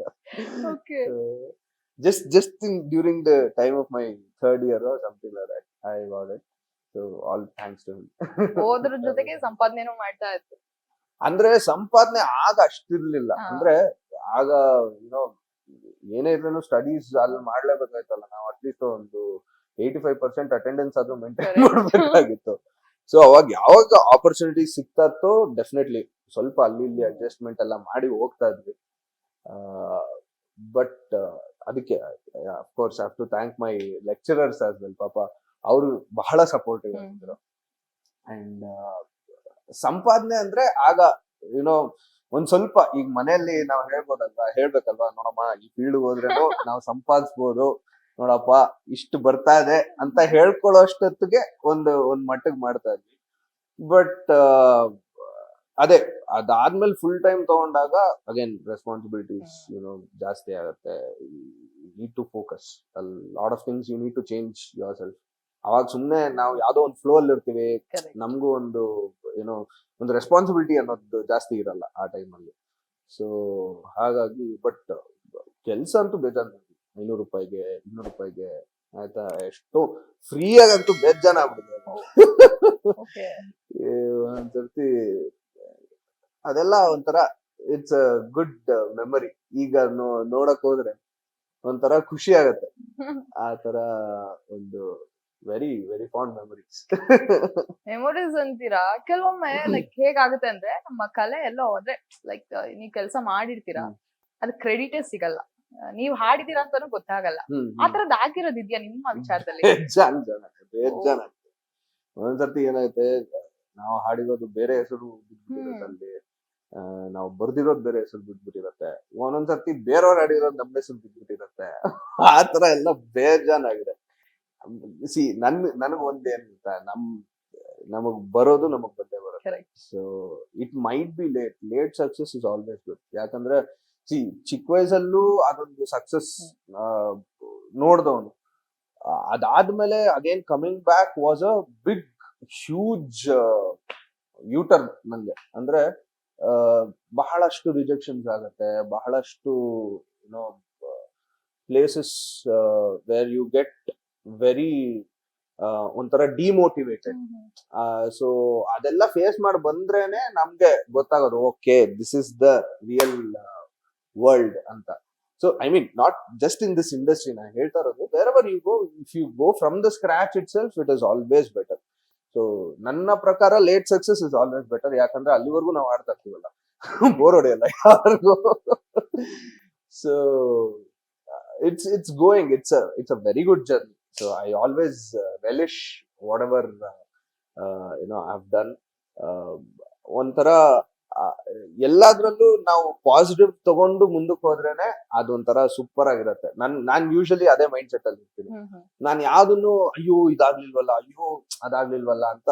just during the time of my third year or something like that I got it. So all thanks to him. ಓದ್ರ ಜೊತೆಗೆ ಸಂಪಾದನೆನೂ ಮಾಡ್ತಾ ಇತ್ತು. ಅಂದ್ರೆ ಸಂಪಾದನೆ ಆಗ ಅಷ್ಟಿರ್ಲಿಲ್ಲ. ಅಂದ್ರೆ ಆಗ ಯುನೋ ಏನೇ ಇದ್ರೂ ಸ್ಟಡೀಸ್ ಅಲ್ಲಿ ಮಾಡ್ಲೇಬೇಕಾಯ್ತಲ್ಲ. ನಾವು ಅಟ್ಲೀಸ್ಟ್ ಒಂದು 85% ಅಟೆಂಡೆನ್ಸ್ ಆದ್ರೂ ಮೇಂಟೈನ್ ಮಾಡ್ಬೇಕಾಗಿತ್ತು. ಸೊ ಅವಾಗ ಯಾವಾಗ ಆಪರ್ಚುನಿಟಿ ಸಿಕ್ತಾತೋ ಡೆಫಿನೆಟ್ಲಿ ಸ್ವಲ್ಪ ಅಲ್ಲಿ ಇಲ್ಲಿ ಅಡ್ಜಸ್ಟ್ಮೆಂಟ್ ಎಲ್ಲ ಮಾಡಿ ಹೋಗ್ತಾ ಇದ್ವಿ. ಬಟ್ ಅದಕ್ಕೆ of course have to thank my lecturers as well. ಪಾಪ ಅವರು ಬಹಳ ಸಪೋರ್ಟಿವ್ ಆಗಿದ್ರು. ಅಂಡ್ ಸಂಪಾದನೆ ಅಂದ್ರೆ ಆಗ ಯುನೋ ಒಂದ್ ಸ್ವಲ್ಪ ಈಗ ಮನೆಯಲ್ಲಿ ನಾವು ಹೇಳ್ಬೇಕಲ್ವಾ, ನೋಡಮ್ಮ ಈ ಫೀಲ್ಡ್ ಹೋದ್ರೇನು ನಾವು ಸಂಪಾದಿಸ್ಬೋದು ನೋಡಪ್ಪ, ಇಷ್ಟು ಬರ್ತಾ ಇದೆ ಅಂತ ಹೇಳ್ಕೊಳ್ಳೋ ಅಷ್ಟೊತ್ತಿಗೆ ಒಂದ್ ಮಟ್ಟಿಗೆ ಮಾಡ್ತಾ ಇದ್ವಿ. ಬಟ್ ಅದೇ ಅದಾದ್ಮೇಲೆ ಫುಲ್ ಟೈಮ್ ತಗೊಂಡಾಗ ಅಗೇನ್ ರೆಸ್ಪಾನ್ಸಿಬಿಲಿಟೀಸ್ ಯುನೋ ಜಾಸ್ತಿ ಆಗುತ್ತೆ. Need to focus lot of things, you need to change yourself. ಅವಾಗ ಸುಮ್ನೆ ನಾವು ಯಾವ್ದೋ ಒಂದು ಫ್ಲೋ ಅಲ್ಲಿ ಇರ್ತೀವಿ, ನಮಗೂ ಒಂದು ಏನೋ ಒಂದು ರೆಸ್ಪಾನ್ಸಿಬಿಲಿಟಿ ಅನ್ನೋದು ಜಾಸ್ತಿ ಇರಲ್ಲ ಆ ಟೈಮಲ್ಲಿ. ಸೊ ಹಾಗಾಗಿ ಬಟ್ ಕೆಲ್ಸ ಅಂತೂ ಬೇಜಾನ್, 500 ರೂಪಾಯಿಗೆ 200 ರೂಪಾಯಿಗೆ ಆಯ್ತಾ, ಎಷ್ಟೋ ಫ್ರೀ ಆಗಂತೂ ಬೇಜಾನ್ ಆಗ್ಬಿಡುತ್ತೆ. ಒಂದ್ಸರ್ತಿ ಅದೆಲ್ಲ ಒಂಥರ ಇಟ್ಸ್ ಅ ಗುಡ್ ಮೆಮರಿ. ಈಗ ನೋಡಕ್ ಹೋದ್ರೆ ಒಂಥರ ಖುಷಿ ಆಗತ್ತೆ. ಆ ತರ ಒಂದು very very fond memories. Memories ಅಂತೀರಾ, ಕೆಲವೊಮ್ಮೆ ಲೈಕ್ ಹೇಗಾಗುತ್ತೆ ಅಂದ್ರೆ ನಮ್ಮ ಕಲೆ ಎಲ್ಲ ಹೋದ್ರೆ ಲೈಕ್ ನೀವ್ ಕೆಲಸ ಮಾಡಿರ್ತೀರಾ, ಅದ್ ಕ್ರೆಡಿಟೇ ಸಿಗಲ್ಲ, ನೀವ್ ಹಾಡಿದೀರಾ ಅಂತಾನು ಗೊತ್ತಾಗಲ್ಲ. ಆ ತರದ್ ಆಗಿರೋದಿದ್ಯಾ ನಿಮ್ಮ ವಿಚಾರದಲ್ಲಿ? ಬೇಜಾನ್ ಒಂದೊಂದ್ಸರ್ತಿ ಏನಾಗುತ್ತೆ, ನಾವು ಹಾಡಿರೋದು ಬೇರೆ ಹೆಸರು ಬಿಟ್ಬಿಟ್ಟಿರತ್ತೆ, ಅಲ್ಲಿ ನಾವು ಬರ್ದಿರೋದು ಬೇರೆ ಹೆಸರು ಬಿಟ್ಬಿಟ್ಟಿರತ್ತೆ, ಒಂದೊಂದ್ಸರ್ತಿ ಬೇರೆಯವ್ರು ಹಾಡಿರೋದು ನಮ್ಮ ಹೆಸರು ಬಿಟ್ಬಿಟ್ಟಿರತ್ತೆ. ಆ ತರ ಎಲ್ಲ ಬೇಜಾನ್ ಆಗಿದೆ. ಸಿ ನನಗ್ ಒಂದೇನ್ ಗೊತ್ತಾ, ನಮಗ್ ಬರೋದು ನಮಗ್ ಬಂದೇ ಬರುತ್ತೆ. So it might be late success is always good. ಯಾಕಂದ್ರೆ ಸಿ ಚಿಕ್ಕ ವಯಸ್ಸಲ್ಲೂ ಅದೊಂದು ಸಕ್ಸಸ್ ನೋಡ್ದವನು, ಅದಾದ್ಮೇಲೆ again coming back was a big huge U-turn ನಂಗೆ. ಅಂದ್ರೆ ಬಹಳಷ್ಟು ರಿಜೆಕ್ಷನ್ಸ್ ಆಗತ್ತೆ, ಬಹಳಷ್ಟು you know places where you get very ಒಂಥರ ಡಿಮೋಟಿವೇಟೆಡ್. ಸೊ ಅದೆಲ್ಲ ಫೇಸ್ ಮಾಡಿ ಬಂದ್ರೇನೆ ನಮ್ಗೆ ಗೊತ್ತಾಗೋದು, okay this is the real world ಅಂತ. So I mean not just in this industry ನಾ ಹೇಳ್ತಾ ಇರೋದು, wear ever you go, if you go from the scratch itself it is always better. So ನನ್ನ ಪ್ರಕಾರ late success is always better, ಯಾಕಂದ್ರೆ ಅಲ್ಲಿವರೆಗೂ ನಾವು ಆಡ್ತಾ ಇರ್ತೀವಲ್ಲ, ಬೋರ್ ಹೊಡೆಯಲ್ಲ ಯಾರಿಗೂ. So it's going, it's a very good journey. So I always relish whatever I've done. ಒಂಥರ ಎಲ್ಲಾದ್ರಲ್ಲೂ ನಾವು ಪಾಸಿಟಿವ್ ತಗೊಂಡು ಮುಂದಕ್ಕೆ ಹೋದ್ರೇನೆ ಅದೊಂಥರ ಸೂಪರ್ ಆಗಿರತ್ತೆ. ನಾನ್ ಯೂಶಲಿ ಅದೇ ಮೈಂಡ್ ಸೆಟ್ ಅಲ್ಲಿ ಇರ್ತೀನಿ. ನಾನ್ ಯಾವ್ದನ್ನು ಅಯ್ಯೋ ಇದಾಗ್ಲಿಲ್ವಲ್ಲ, ಅಯ್ಯೋ ಅದಾಗ್ಲಿಲ್ವಲ್ಲ ಅಂತ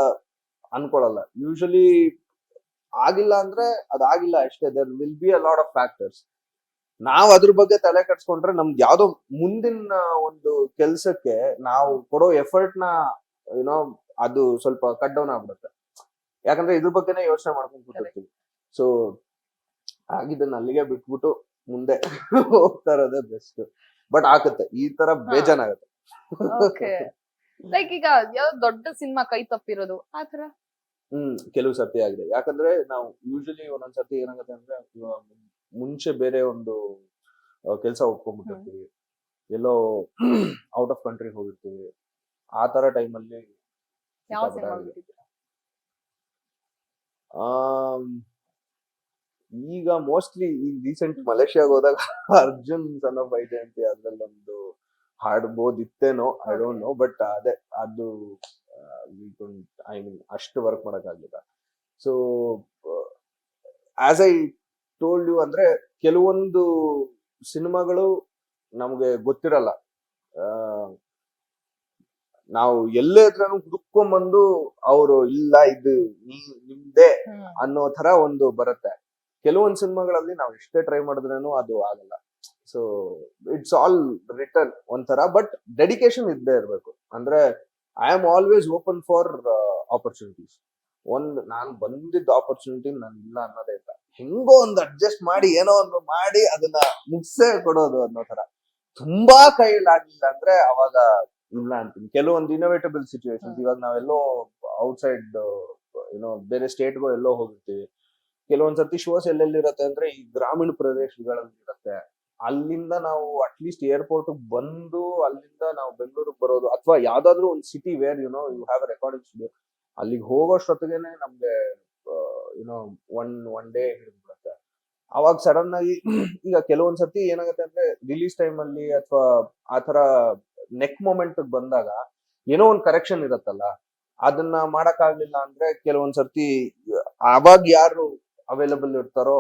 ಅನ್ಕೊಳಲ್ಲ. ಯೂಶಲಿ ಆಗಿಲ್ಲ ಅಂದ್ರೆ ಅದಾಗಿಲ್ಲ ಅಷ್ಟೇ. There will be a lot of factors. ನಾವ್ ಅದ್ರ ಬಗ್ಗೆ ತಲೆ ಕೆಡ್ಸ್ಕೊಂಡ್ರೆ ನಮ್ಗೆ ಯಾವ್ದೋ ಮುಂದಿನ ಒಂದು ಕೆಲ್ಸಕ್ಕೆ ನಾವು ಕೊಡೋ ಎಫರ್ಟ್ ನ ಅದು ಸ್ವಲ್ಪ ಕಟ್ ಡೌನ್ ಆಗ್ಬಿಡುತ್ತೆ. ಯಾಕಂದ್ರೆ ಇದ್ರ ಬಗ್ಗೆನೇ ಯೋಚನೆ ಮಾಡ್ಕೊಂಡು ಕೂತಿರ್ತೀವಿ. ಸೊ ಆಗಿದ್ದನ್ನ ಅಲ್ಲಿಗೆ ಬಿಟ್ಬಿಟ್ಟು ಮುಂದೆ ಹೋಗ್ತಾ ಇರೋದೇ ಬೆಸ್ಟ್. ಬಟ್ ಆಗುತ್ತೆ, ಈ ತರ ಬೇಜಾನಾಗತ್ತೆ. ಓಕೆ. ಲೈಕ್ ಈಗ ಯಾವ್ದೋ ದೊಡ್ಡ ಸಿನಿಮಾ ಕೈ ತಪ್ಪಿರೋದು ಆತರ? ಕೆಲವು ಸರ್ತಿ ಆಗಿದೆ. ಯಾಕಂದ್ರೆ ನಾವು ಯೂಶಲಿ ಒಂದೊಂದ್ಸರ್ತಿ ಏನಾಗುತ್ತೆ ಅಂದ್ರೆ, ಮುಂಚೆ ಬೇರೆ ಒಂದು ಕೆಲಸ ಒಪ್ಕೊಂಡ್ಬಿಟ್ಟಿರ್ತೀವಿ, ಎಲ್ಲೋ ಔಟ್ ಆಫ್ ಕಂಟ್ರಿ ಹೋಗಿರ್ತೀವಿ. ಆ ತರ ಟೈಮಲ್ಲಿ ಯಾವ ಸಿನಿಮಾ? ಈಗ ಮೋಸ್ಟ್ಲಿ ಈಗ ರೀಸೆಂಟ್ ಮಲೇಷ್ಯಾಗ ಹೋದಾಗ ಅರ್ಜುನ್ ಸನ್ ಆಫ್ ವೈಜಯಂತಿ ಅದ್ರಲ್ಲೊಂದು ಹಾಡ್ಬೋದಿತ್ತೇನೋ, ಐ ಡೋಂಟ್ ನೋ. ಬಟ್ ಅದೇ ಅದು ಐ ಮೀನ್ ಅಷ್ಟು ವರ್ಕ್ ಮಾಡಕ್ಕಾಗ್ಲಿಲ್ಲ. So as I told you ಅಂದ್ರೆ ಕೆಲವೊಂದು ಸಿನಿಮಾಗಳು ನಮ್ಗೆ ಗೊತ್ತಿರಲ್ಲ. ನಾವು ಎಲ್ಲೇ ಇದ್ರೂ ಹುಡುಕೊಂಡ್ಬಂದು ಅವರು ಇಲ್ಲ ಇದು ನಿಮ್ದೇ ಅನ್ನೋ ತರ ಒಂದು ಬರುತ್ತೆ. ಕೆಲವೊಂದು ಸಿನಿಮಾಗಳಲ್ಲಿ ನಾವು ಎಷ್ಟೇ ಟ್ರೈ ಮಾಡಿದ್ರೇನು ಅದು ಆಗಲ್ಲ. ಸೊ ಇಟ್ಸ್ ಆಲ್ ರಿಟರ್ನ್ ಒಂಥರ. ಬಟ್ ಡೆಡಿಕೇಶನ್ ಇದ್ದೇ ಇರ್ಬೇಕು. ಅಂದ್ರೆ I am always open for opportunities. ನಾನು ಬಂದಿದ್ದ ಆಪರ್ಚುನಿಟಿ ನಾನು ಇಲ್ಲ ಅನ್ನೋದೇ ಇಲ್ಲ. ಹೆಂಗೋ ಒಂದು ಅಡ್ಜಸ್ಟ್ ಮಾಡಿ ಏನೋ ಒಂದು ಮಾಡಿ ಅದನ್ನ ಮುಗ್ಸೇ ಕೊಡೋದು ಅನ್ನೋ ತರ. ತುಂಬಾ ಕೈಲಾಗ್ಲಿಲ್ಲ ಅಂದ್ರೆ ಅವಾಗ ಇಲ್ಲ ಅಂತೀನಿ. ಕೆಲವೊಂದು ಇನೋವೇಟಬಲ್ ಸಿಚುವೇಶನ್ಸ್, ಇವಾಗ ನಾವೆಲ್ಲೋ ಔಟ್ಸೈಡ್ ಬೇರೆ ಸ್ಟೇಟ್ಗೂ ಎಲ್ಲೋ ಹೋಗಿರ್ತೀವಿ. ಕೆಲವೊಂದ್ಸರ್ತಿ ಶೋಸ್ ಎಲ್ಲೆಲ್ಲಿರತ್ತೆ ಅಂದ್ರೆ ಈ ಗ್ರಾಮೀಣ ಪ್ರದೇಶಗಳಲ್ಲಿ ಇರತ್ತೆ. ಅಲ್ಲಿಂದ ನಾವು ಅಟ್ಲೀಸ್ಟ್ ಏರ್ಪೋರ್ಟ್ ಬಂದು ಅಲ್ಲಿಂದ ನಾವು ಬೆಂಗಳೂರಿಗೆ ಬರೋದು, ಅಥವಾ ಯಾವ್ದಾದ್ರು ಒಂದು city where you have a recording studio, ಅಲ್ಲಿಗೆ ಹೋಗೋಷ್ಟೊತ್ತಿಗೆನೆ ನಮ್ಗೆ ಒನ್ ಡೇ ಹಿಡಿದ್ಬಿಡುತ್ತೆ. ಅವಾಗ ಸಡನ್ ಆಗಿ ಈಗ ಕೆಲವೊಂದ್ಸರ್ತಿ ಏನಾಗುತ್ತೆ ಅಂದ್ರೆ ರಿಲೀಸ್ ಟೈಮ್ ಅಲ್ಲಿ ಅಥವಾ ಆತರ ನೆಕ್ ಮೊಮೆಂಟ್ ಬಂದಾಗ ಏನೋ ಒಂದು ಕರೆಕ್ಷನ್ ಇರತ್ತಲ್ಲ, ಅದನ್ನ ಮಾಡಕ್ ಆಗ್ಲಿಲ್ಲ ಅಂದ್ರೆ ಕೆಲವೊಂದ್ಸರ್ತಿ ಅವಾಗ ಯಾರು ಅವೈಲಬಲ್ ಇರ್ತಾರೋ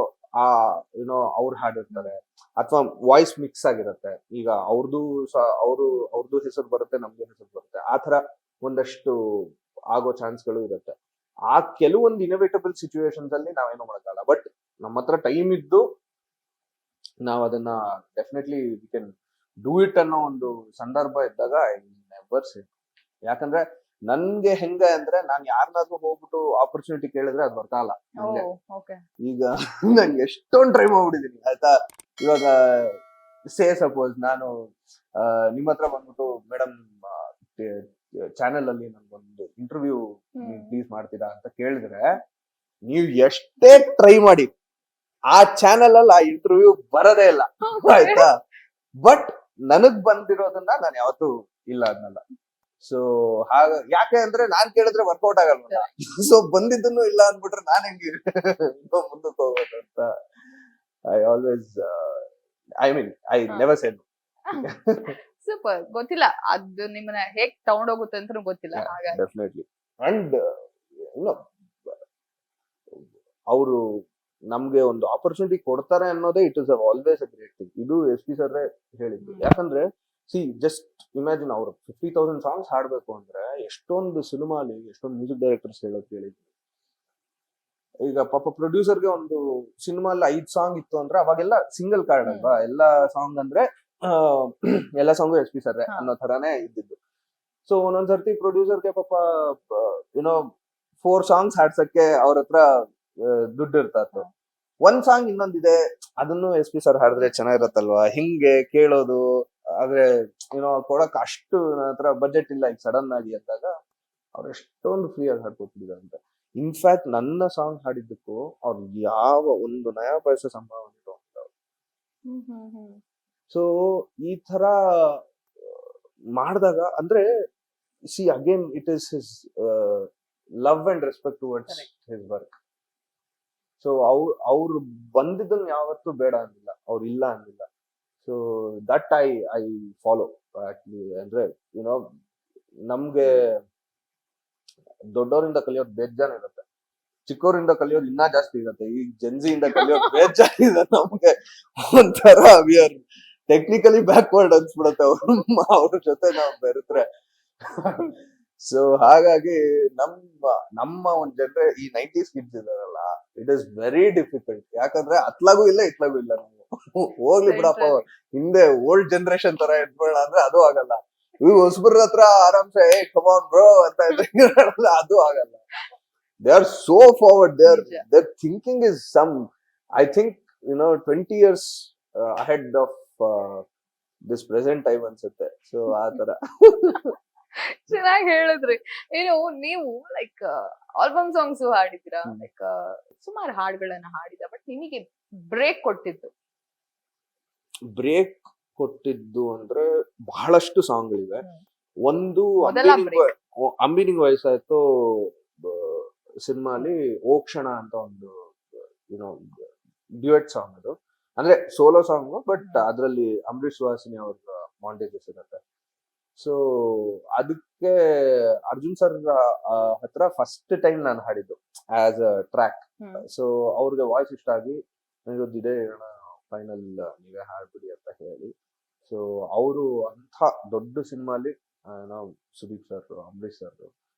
ಅವ್ರು ಹಾಡಿರ್ತಾರೆ, ಅಥವಾ ವಾಯ್ಸ್ ಮಿಕ್ಸ್ ಆಗಿರತ್ತೆ. ಈಗ ಅವ್ರದ್ದು ಹೆಸರು ಬರುತ್ತೆ, ನಮ್ದು ಹೆಸರು ಬರುತ್ತೆ. ಆತರ ಒಂದಷ್ಟು ಆಗೋ ಚಾನ್ಸ್ಗಳು ಇರುತ್ತೆ. ಆ ಕೆಲವೊಂದು ಇನೋವೇಟಬಲ್ ಸಿಚುವೇಶನ್ಸ್ ಅಲ್ಲಿ ನಾವೇನೋ ಮಾಡಕ್ಕಾಗಲ್ಲ. ಬಟ್ ನಮ್ಮ ಹತ್ರ ಟೈಮ್ ಇದ್ದು ನಾವ್ ಅದನ್ನ definitely we can do it ಅನ್ನೋ ಒಂದು ಸಂದರ್ಭ ಇದ್ದಾಗ ಐ ನೆವರ್ ಸೇ. ಯಾಕಂದ್ರೆ ನನ್ಗೆ ಹೆಂಗೆ ಅಂದ್ರೆ, ನಾನ್ ಯಾರನ್ನಾದ್ರೂ ಹೋಗ್ಬಿಟ್ಟು ಆಪರ್ಚುನಿಟಿ ಕೇಳಿದ್ರೆ ಅದು ಬರ್ತಾಗಲ್ಲ ನಂಗೆ. ಈಗ ನಂಗೆ ಎಷ್ಟೊಂದು ಟ್ರೈ ಮಾಡ್ಬಿಟ್ಟಿದೀನಿ ಆಯ್ತಾ. ಇವಾಗ ಸಪೋಸ್ ನಾನು ನಿಮ್ಮ ಹತ್ರ ಬಂದ್ಬಿಟ್ಟು, ಮೇಡಮ್ ಚಾನೆಲ್ ಅಲ್ಲಿ ನನ್ಗೊಂದು ಇಂಟರ್ವ್ಯೂ ಪ್ಲೀಸ್ ಮಾಡ್ತೀರಾ ಅಂತ ಕೇಳಿದ್ರೆ, ನೀವು ಎಷ್ಟೇ ಟ್ರೈ ಮಾಡಿ ಆ ಚಾನೆಲ್ ಅಲ್ಲಿ ಆ ಇಂಟರ್ವ್ಯೂ ಬರೋದೇ ಇಲ್ಲ ಆಯ್ತಾ. ಬಟ್ ನನಗ್ ಬಂದಿರೋದನ್ನ ನಾನು ಯಾವತ್ತೂ ಇಲ್ಲ ಅನ್ನಲ್ಲ. ಸೊ ಯಾಕೆ ಅಂದ್ರೆ ನಾನ್ ಕೇಳಿದ್ರೆ ವರ್ಕೌಟ್ ಆಗಲ್ವಲ್ಲ. ಸೊ ಬಂದಿದ್ದನ್ನು ಇಲ್ಲ ಅನ್ಬಿಟ್ರೆ ನಾನ್ ಹೆಂಗೆ ಮುಂದಕ್ಕೆ ಹೋಗೋದು ಅಂತ I always I mean I never said. Super. ಗೊತ್ತಿಲ್ಲ ಅದು ನಿಮ್ಮನ್ನ ಹೇಗ್ ತಗೊಂಡೋಗುತ್ತೆ ಅಂತ ಗೊತ್ತಿಲ್ಲ. ಡೆಫಿನೆಟ್ಲಿ. ಅಂಡ್ ಅವರು ನಮ್ಗೆ ಒಂದು ಆಪರ್ಚುನಿಟಿ ಕೊಡ್ತಾರೆ ಅನ್ನೋದೇ it is always a great thing. ಇದು SP ಸರ್ ಹೇಳಿದ್ದು. ಯಾಕಂದ್ರೆ ಜಸ್ಟ್ ಇಮ್ಯಾಜಿನ್, ಅವ್ರು 50,000 ಸಾಂಗ್ಸ್ ಹಾಡ್ಬೇಕು ಅಂದ್ರೆ ಎಷ್ಟೊಂದು ಸಿನಿಮಾಲಿ ಎಷ್ಟೊಂದು ಮ್ಯೂಸಿಕ್ ಡೈರೆಕ್ಟರ್ಸ್ ಹೇಳೋದು ಕೇಳಿದ್ವಿ. ಈಗ ಪಾಪ ಪ್ರೊಡ್ಯೂಸರ್ಗೆ ಒಂದು ಸಿನಿಮಾ ಅಲ್ಲಿ 5 ಸಾಂಗ್ ಇತ್ತು ಅಂದ್ರೆ ಅವಾಗೆಲ್ಲ ಸಿಂಗಲ್ ಕಾರ್ಡ್ ಅಲ್ವಾ, ಎಲ್ಲಾ ಸಾಂಗ್ ಅಂದ್ರೆ ಎಲ್ಲಾ ಸಾಂಗು SP ಸರ್ ಅನ್ನೋ ತರಾನೇ ಇದ್ದಿದ್ದು. ಸೊ ಒಂದೊಂದ್ಸರ್ತಿ ಪ್ರೊಡ್ಯೂಸರ್ಗೆ ಪಾಪ 4 ಸಾಂಗ್ಸ್ ಹಾಡ್ಸಕ್ಕೆ ಅವ್ರ ಹತ್ರ ದುಡ್ಡು ಇರ್ತಾ ಇತ್ತು. ಒಂದ್ ಸಾಂಗ್ ಇನ್ನೊಂದಿದೆ, ಅದನ್ನು SP ಸರ್ ಹಾಡಿದ್ರೆ ಚೆನ್ನಾಗಿರತ್ತಲ್ವಾ, ಹಿಂಗೆ ಕೇಳೋದು. ಆದ್ರೆ ಕೊಡಕ್ ಅಷ್ಟು ನನ್ನ ಹತ್ರ ಬಜೆಟ್ ಇಲ್ಲ ಈಗ ಸಡನ್ ಆಗಿ ಅಂದಾಗ ಅವ್ರು ಎಷ್ಟೊಂದು ಫ್ರೀ ಆಗಿ ಹಾಡ್ಕೊತಿದ್ದಾರೆ ಅಂತ. ಇನ್ಫ್ಯಾಕ್ಟ್ ನನ್ನ ಸಾಂಗ್ ಹಾಡಿದ್ದಕ್ಕೂ ಅವ್ರು ಯಾವ ಒಂದು ನಯಾ ಪೈಸೆ ಸಂಭಾವನೆ ಸೊ ಈ ತರ ಮಾಡಿದಾಗ ಅಂದ್ರೆ see again it is his love and respect towards Correct. His work. So ಅವ್ರು ಬಂದಿದ್ದನ್ನ ಯಾವತ್ತೂ ಬೇಡ ಅಂದಿಲ್ಲ, ಅವ್ರು ಇಲ್ಲ ಅಂದಿಲ್ಲ. So that I follow actually. ಅಂದ್ರೆ ಯುನೋ ನಮ್ಗೆ ದೊಡ್ಡವರಿಂದ ಕಲಿಯೋದು ಬೇಜಾನ್ ಇರುತ್ತೆ, ಚಿಕ್ಕವರಿಂದ ಕಲಿಯೋದು ಇನ್ನೂ ಜಾಸ್ತಿ ಇರುತ್ತೆ. ಈ ಜೆನ್ಸಿಯಿಂದ ಕಲಿಯೋದು ಬೇಜಾನ್ ಇದೆ ನಮ್ಗೆ. ಒಂಥರ ವಿ ಆರ್ ಟೆಕ್ನಿಕಲಿ ಬ್ಯಾಕ್ವರ್ಡ್ ಅನ್ಸ್ಬಿಡುತ್ತೆ ಅವ್ರ ಜೊತೆ ನಾವು ಬೆರೆತ್ರೆ. ಸೊ ಹಾಗಾಗಿ ನಮ್ಮ ಒಂದ್ ಜನರೇ ಈ 90s ಕಿಡ್ಸ್ ಇದಾರಲ್ಲ, ಇಟ್ ಇಸ್ ವೆರಿ ಡಿಫಿಕಲ್ಟ್. ಯಾಕಂದ್ರೆ ಅತ್ಲಾಗೂ ಇಲ್ಲ ಇತ್ಲಾಗೂ ಇಲ್ಲ ನಾವು. ಹೋಗ್ಲಿ ಬಿಡಪ್ಪ, ಹಿಂದೆ ಓಲ್ಡ್ ಜನರೇಷನ್ ತರ ಇದ್ಬೇಡ ಅಂದ್ರೆ ಅದು ಆಗಲ್ಲ. ಇವ್ ಹೊಸಬ್ರ ಹತ್ರ ಆರಾಮ್ಸೆ ಕಮಾನ್ ಬ್ರೋ ಅಂತ ಇದ್ರೆ ಅದು ಆಗಲ್ಲ. They are so forward. Their thinking is some, I think 20 years ahead of this present time ಅನ್ಸುತ್ತೆ. ಸೊ ಆ ತರ. ಚೆನ್ನಾಗಿ ಹೇಳಿದ್ರಿ. ಏನು ನೀವು ಲೈಕ್ ಆಲ್ಬಮ್ ಸಾಂಗ್ಸ್ ಹಾಡಿದ್ದೀರಾ, ಹ್ಮ್. ಲೈಕ್ ಸುಮಾರು ಹಾಡುಗಳನ್ನ ಹಾಡಿದ, ಬಟ್ ನಿಮಗೆ ಬ್ರೇಕ್ ಕೊಟ್ಟಿದ್ದು? ಬ್ರೇಕ್ ಕೊಟ್ಟಿದ್ದು ಅಂದ್ರೆ ಬಹಳಷ್ಟು ಸಾಂಗ್ಗಳಿವೆ. ಹ್ಮ್. ಒಂದು ಮೊದಲ break. ಅಂಬಿನಿಂಗ್ ವಯಸ್ಸಾಯ್ತು ಸಿನಿಮಾಲಿ ಓ ಕ್ಷಣ ಅಂತ ಒಂದು ಡ್ಯುಯೆಟ್ ಸಾಂಗ್. ಅದು ಅಂದ್ರೆ ಸೋಲೋ ಸಾಂಗ್, ಬಟ್ ಅದ್ರಲ್ಲಿ ಅಂಬರೀಶ್ ಸುಹಾಸಿನಿ ಅವ್ರ ಮಾಂಟೇಜಸ್ ಇರುತ್ತೆ. ಸೊ ಅದಕ್ಕೆ ಅರ್ಜುನ್ ಸರ್ ಹತ್ರ ಫಸ್ಟ್ ಟೈಮ್ ನಾನು ಹಾಡಿದ್ದು as a track. Hmm. So ಅವ್ರಿಗೆ ವಾಯ್ಸ್ ಇಷ್ಟ ಆಗಿ ನನಗೊದ್ದಿದೆ ಫೈನಲ್ ನೀವೇ ಹಾಡ್ಬಿಡಿ ಅಂತ ಹೇಳಿ. ಸೊ ಅವರು ಅಂಥ ದೊಡ್ಡ ಸಿನಿಮಾಲಿ ನಾವು Sudeep sir, Ambareesh sir,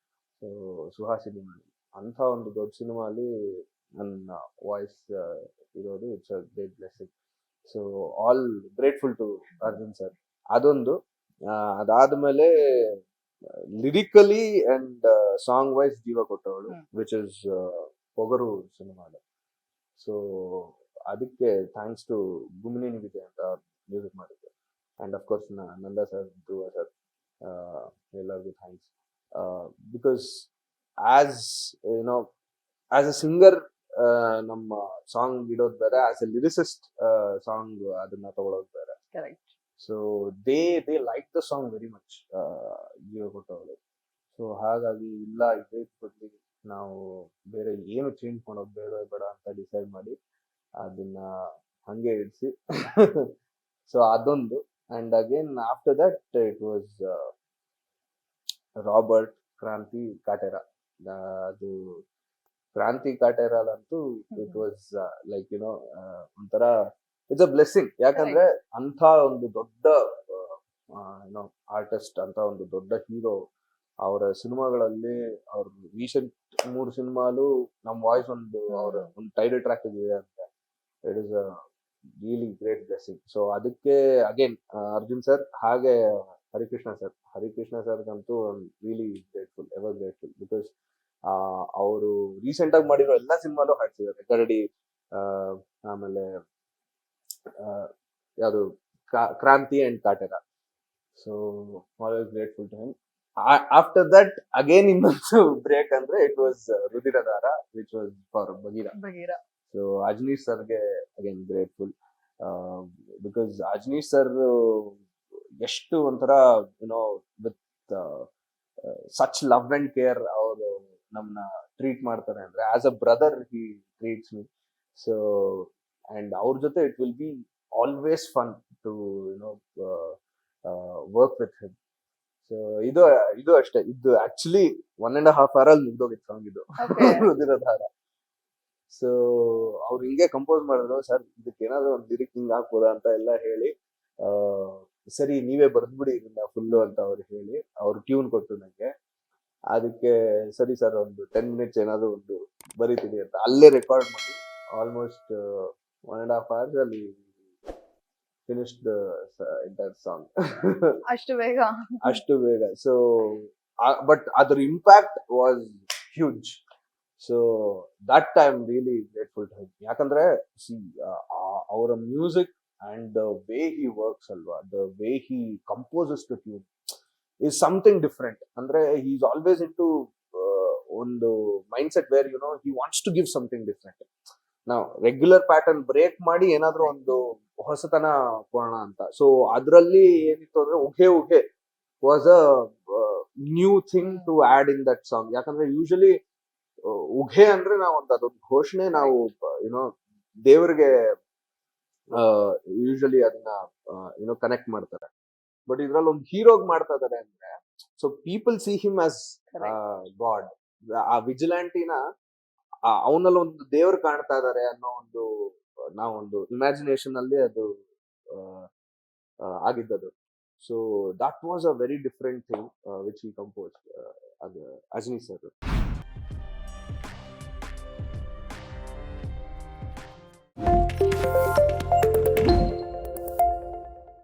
so Suhasini ಅಂಥ ಒಂದು ದೊಡ್ಡ ಸಿನಿಮಾಲಿ ನನ್ನ ವಾಯ್ಸ್ ಇರೋದು it's a great blessing. So all grateful to Arjun sir. ಅದೊಂದು. ಅದಾದ್ಮೇಲೆ ಲಿರಿಕಲಿ ಅಂಡ್ ಸಾಂಗ್ ವೈಸ್ ಜೀವ ಕೊಟ್ಟವಳು, ವಿಚ್ ಇಸ್ ಪೊಗರು ಸಿನಿಮಾದ. ಸೊ ಅದಕ್ಕೆ ಥ್ಯಾಂಕ್ಸ್ ಟು ಗುಮ್ನಿನಿ ವಿಜಯ್ ಅಂತ ಮ್ಯೂಸಿಕ್ ಮಾಡಿದ್ರು. And of course Nanda sir, Dhruva sir, ಎಲ್ಲರಿಗೂ thanks. Because as as a singer ನಮ್ಮ ಸಾಂಗ್ ಇಡೋದು ಬೇರೆ, ಆಸ್ ಎ ಲಿರಿಸಿಸ್ಟ್ ಸಾಂಗ್ ಅದನ್ನ ತಗೊಳೋದು ಬೇರೆ. Correct. So they like the song very much, ಜೀವ ಕೊಟ್ಟವಳು. ಸೊ ಹಾಗಾಗಿ ಇಲ್ಲ ಇದೇ ಕೊಡ್ಲಿ, ನಾವು ಬೇರೆ ಏನು ಚೇಂಜ್ ಮಾಡೋದು ಬೇಡ ಅಂತ ಡಿಸೈಡ್ ಮಾಡಿ ಅದನ್ನ ಹಂಗೆ ಇಡಿಸಿ. ಸೊ ಅದೊಂದು. And again after that it was Robert, ಕ್ರಾಂತಿ, ಕಾಟೇರ. ಅದು ಕ್ರಾಂತಿ ಕಾಟೇರಲ್ಲಂತೂ ಇಟ್ ವಾಸ್ ಲೈಕ್ ಒಂಥರ ಇಟ್ಸ್ ಅ ಬ್ಲೆಸ್ಸಿಂಗ್. ಯಾಕಂದ್ರೆ ಅಂತ ಒಂದು ದೊಡ್ಡ ಆರ್ಟಿಸ್ಟ್, ಅಂತ ಒಂದು ದೊಡ್ಡ ಹೀರೋ, ಅವರ ಸಿನಿಮಾಗಳಲ್ಲಿ ಅವ್ರ ರೀಸೆಂಟ್ 3 ಸಿನಿಮಾಲು ನಮ್ ವಾಯ್ಸ್ ಅವ್ರ ಒಂದು ಟೈಟಲ್ ಟ್ರ್ಯಾಕ್ ಇದೆ ಅಂತ. It is a really great blessing. So ಅದಕ್ಕೆ ಅಗೇನ್ ಅರ್ಜುನ್ ಸರ್, ಹಾಗೆ ಹರಿಕೃಷ್ಣ ಸರ್ಗಂತೂ really grateful, ever grateful. Because ಅವರು ರೀಸೆಂಟ್ ಆಗಿ ಮಾಡಿರೋ ಎಲ್ಲಾ ಸಿನಿಮಾಲು ಹಾಡ್ಸಿದ್ದಾರೆ. ಗರಡಿ, ಆಮೇಲೆ ಯಾವುದು Kranti and Kaatera. So always grateful to him. After that again ಇನ್ನೊಂದು ಬ್ರೇಕ್ ಅಂದ್ರೆ it was Rudhiradhara, which was for Bagheera. So Ajaneesh ಸರ್ಗೆ again grateful. Because Ajaneesh sir ಎಷ್ಟು ಒಂಥರ with such love and care ಅವರು ನಮ್ನ ಟ್ರೀಟ್ ಮಾಡ್ತಾರೆ ಅಂದ್ರೆ as a brother he treats me. So and ಅವ್ರ ಜೊತೆ it will be always fun to work with him. So ಇದು ಅಷ್ಟೇ. ಇದು ಆಕ್ಚುಲಿ 1.5 hour ಅಲ್ಲಿ ಮುಗ್ದೋಗಿತ್ತು ಸಾಂಗ್ ಇದು, ರುದಿರಧಾರ. ಸೊ ಅವ್ರು ಹಿಂಗೆ ಕಂಪೋಸ್ ಮಾಡಿದ್ರು, ಸರ್ ಇದಕ್ಕೆ ಏನಾದ್ರು ಒಂದು ಲಿರಿಕ್ ಹಿಂಗ್ ಹಾಕ್ಬೋದಾ ಅಂತ ಎಲ್ಲ ಹೇಳಿ, ಸರಿ ನೀವೇ ಬರ್ದ್ಬಿಡಿ ಇದನ್ನ ಫುಲ್ಲು ಅಂತ ಅವ್ರು ಹೇಳಿ, ಅವ್ರು ಟ್ಯೂನ್ ಕೊಟ್ಟು ನಂಗೆ. ಅದಕ್ಕೆ ಸರಿ ಸರ್ ಒಂದು 10 minutes ಏನಾದ್ರು ಒಂದು ಬರೀತೀನಿ ಅಂತ ಅಲ್ಲೇ ರೆಕಾರ್ಡ್ ಮಾಡಿ ಆಲ್ಮೋಸ್ಟ್ 1.5 hours ಅಲ್ಲಿ ಫಿನಿಶ್ ದ ಎಂಟೈರ್ ಸಾಂಗ್. ಅಷ್ಟು ಬೇಗ. ಸೊ ಬಟ್ ಅದ್ರ impact was huge. So that I am really grateful to him. ಯಾಕಂದ್ರೆ ಅವರ music and the way he works ಅಲ್ವಾ, the way he composes the tune is something different. ಅಂದ್ರೆ he is always into ಒಂದು mind set where he wants to give something different. ನಾವು ರೆಗ್ಯುಲರ್ ಪ್ಯಾಟರ್ನ್ ಬ್ರೇಕ್ ಮಾಡಿ ಏನಾದ್ರೂ ಹೊಸತನ ಕೊಡೋಣ ಅಂತ. ಸೊ ಅದ್ರಲ್ಲಿ ಏನಿತ್ತು ಅಂದ್ರೆ ಉಘೆ ಉಘೆ was a new thing to add in that song. ಯಾಕಂದ್ರೆ ಯೂಶಲಿ ಉಘೆ ಅಂದ್ರೆ ನಾವು ಅದೊಂದು ಘೋಷಣೆ ನಾವು ಯುನೋ ದೇವರಿಗೆ ಯೂಶಲಿ ಅದನ್ನ ಕನೆಕ್ಟ್ ಮಾಡ್ತಾರೆ. ಬಟ್ ಇದ್ರಲ್ಲಿ ಒಂದು ಹೀರೋಗ್ ಮಾಡ್ತಾ ಇದಾರೆ ಅಂದ್ರೆ so people C him as god. ಆ ವಿಜಿಲಾಂಟಿನ ಅವನಲ್ಲಿ ಒಂದು ದೇವ್ರು ಕಾಣ್ತಾ ಇದಾರೆ ಅನ್ನೋ ಒಂದು ನಾವೊಂದು ಇಮ್ಯಾಜಿನೇಷನ್ ಅಲ್ಲಿ ಅದು ಆಗಿದ್ದದು. So that was a very different thing which he compose ಅದು ಅಜ್ನಿ ಸರ್.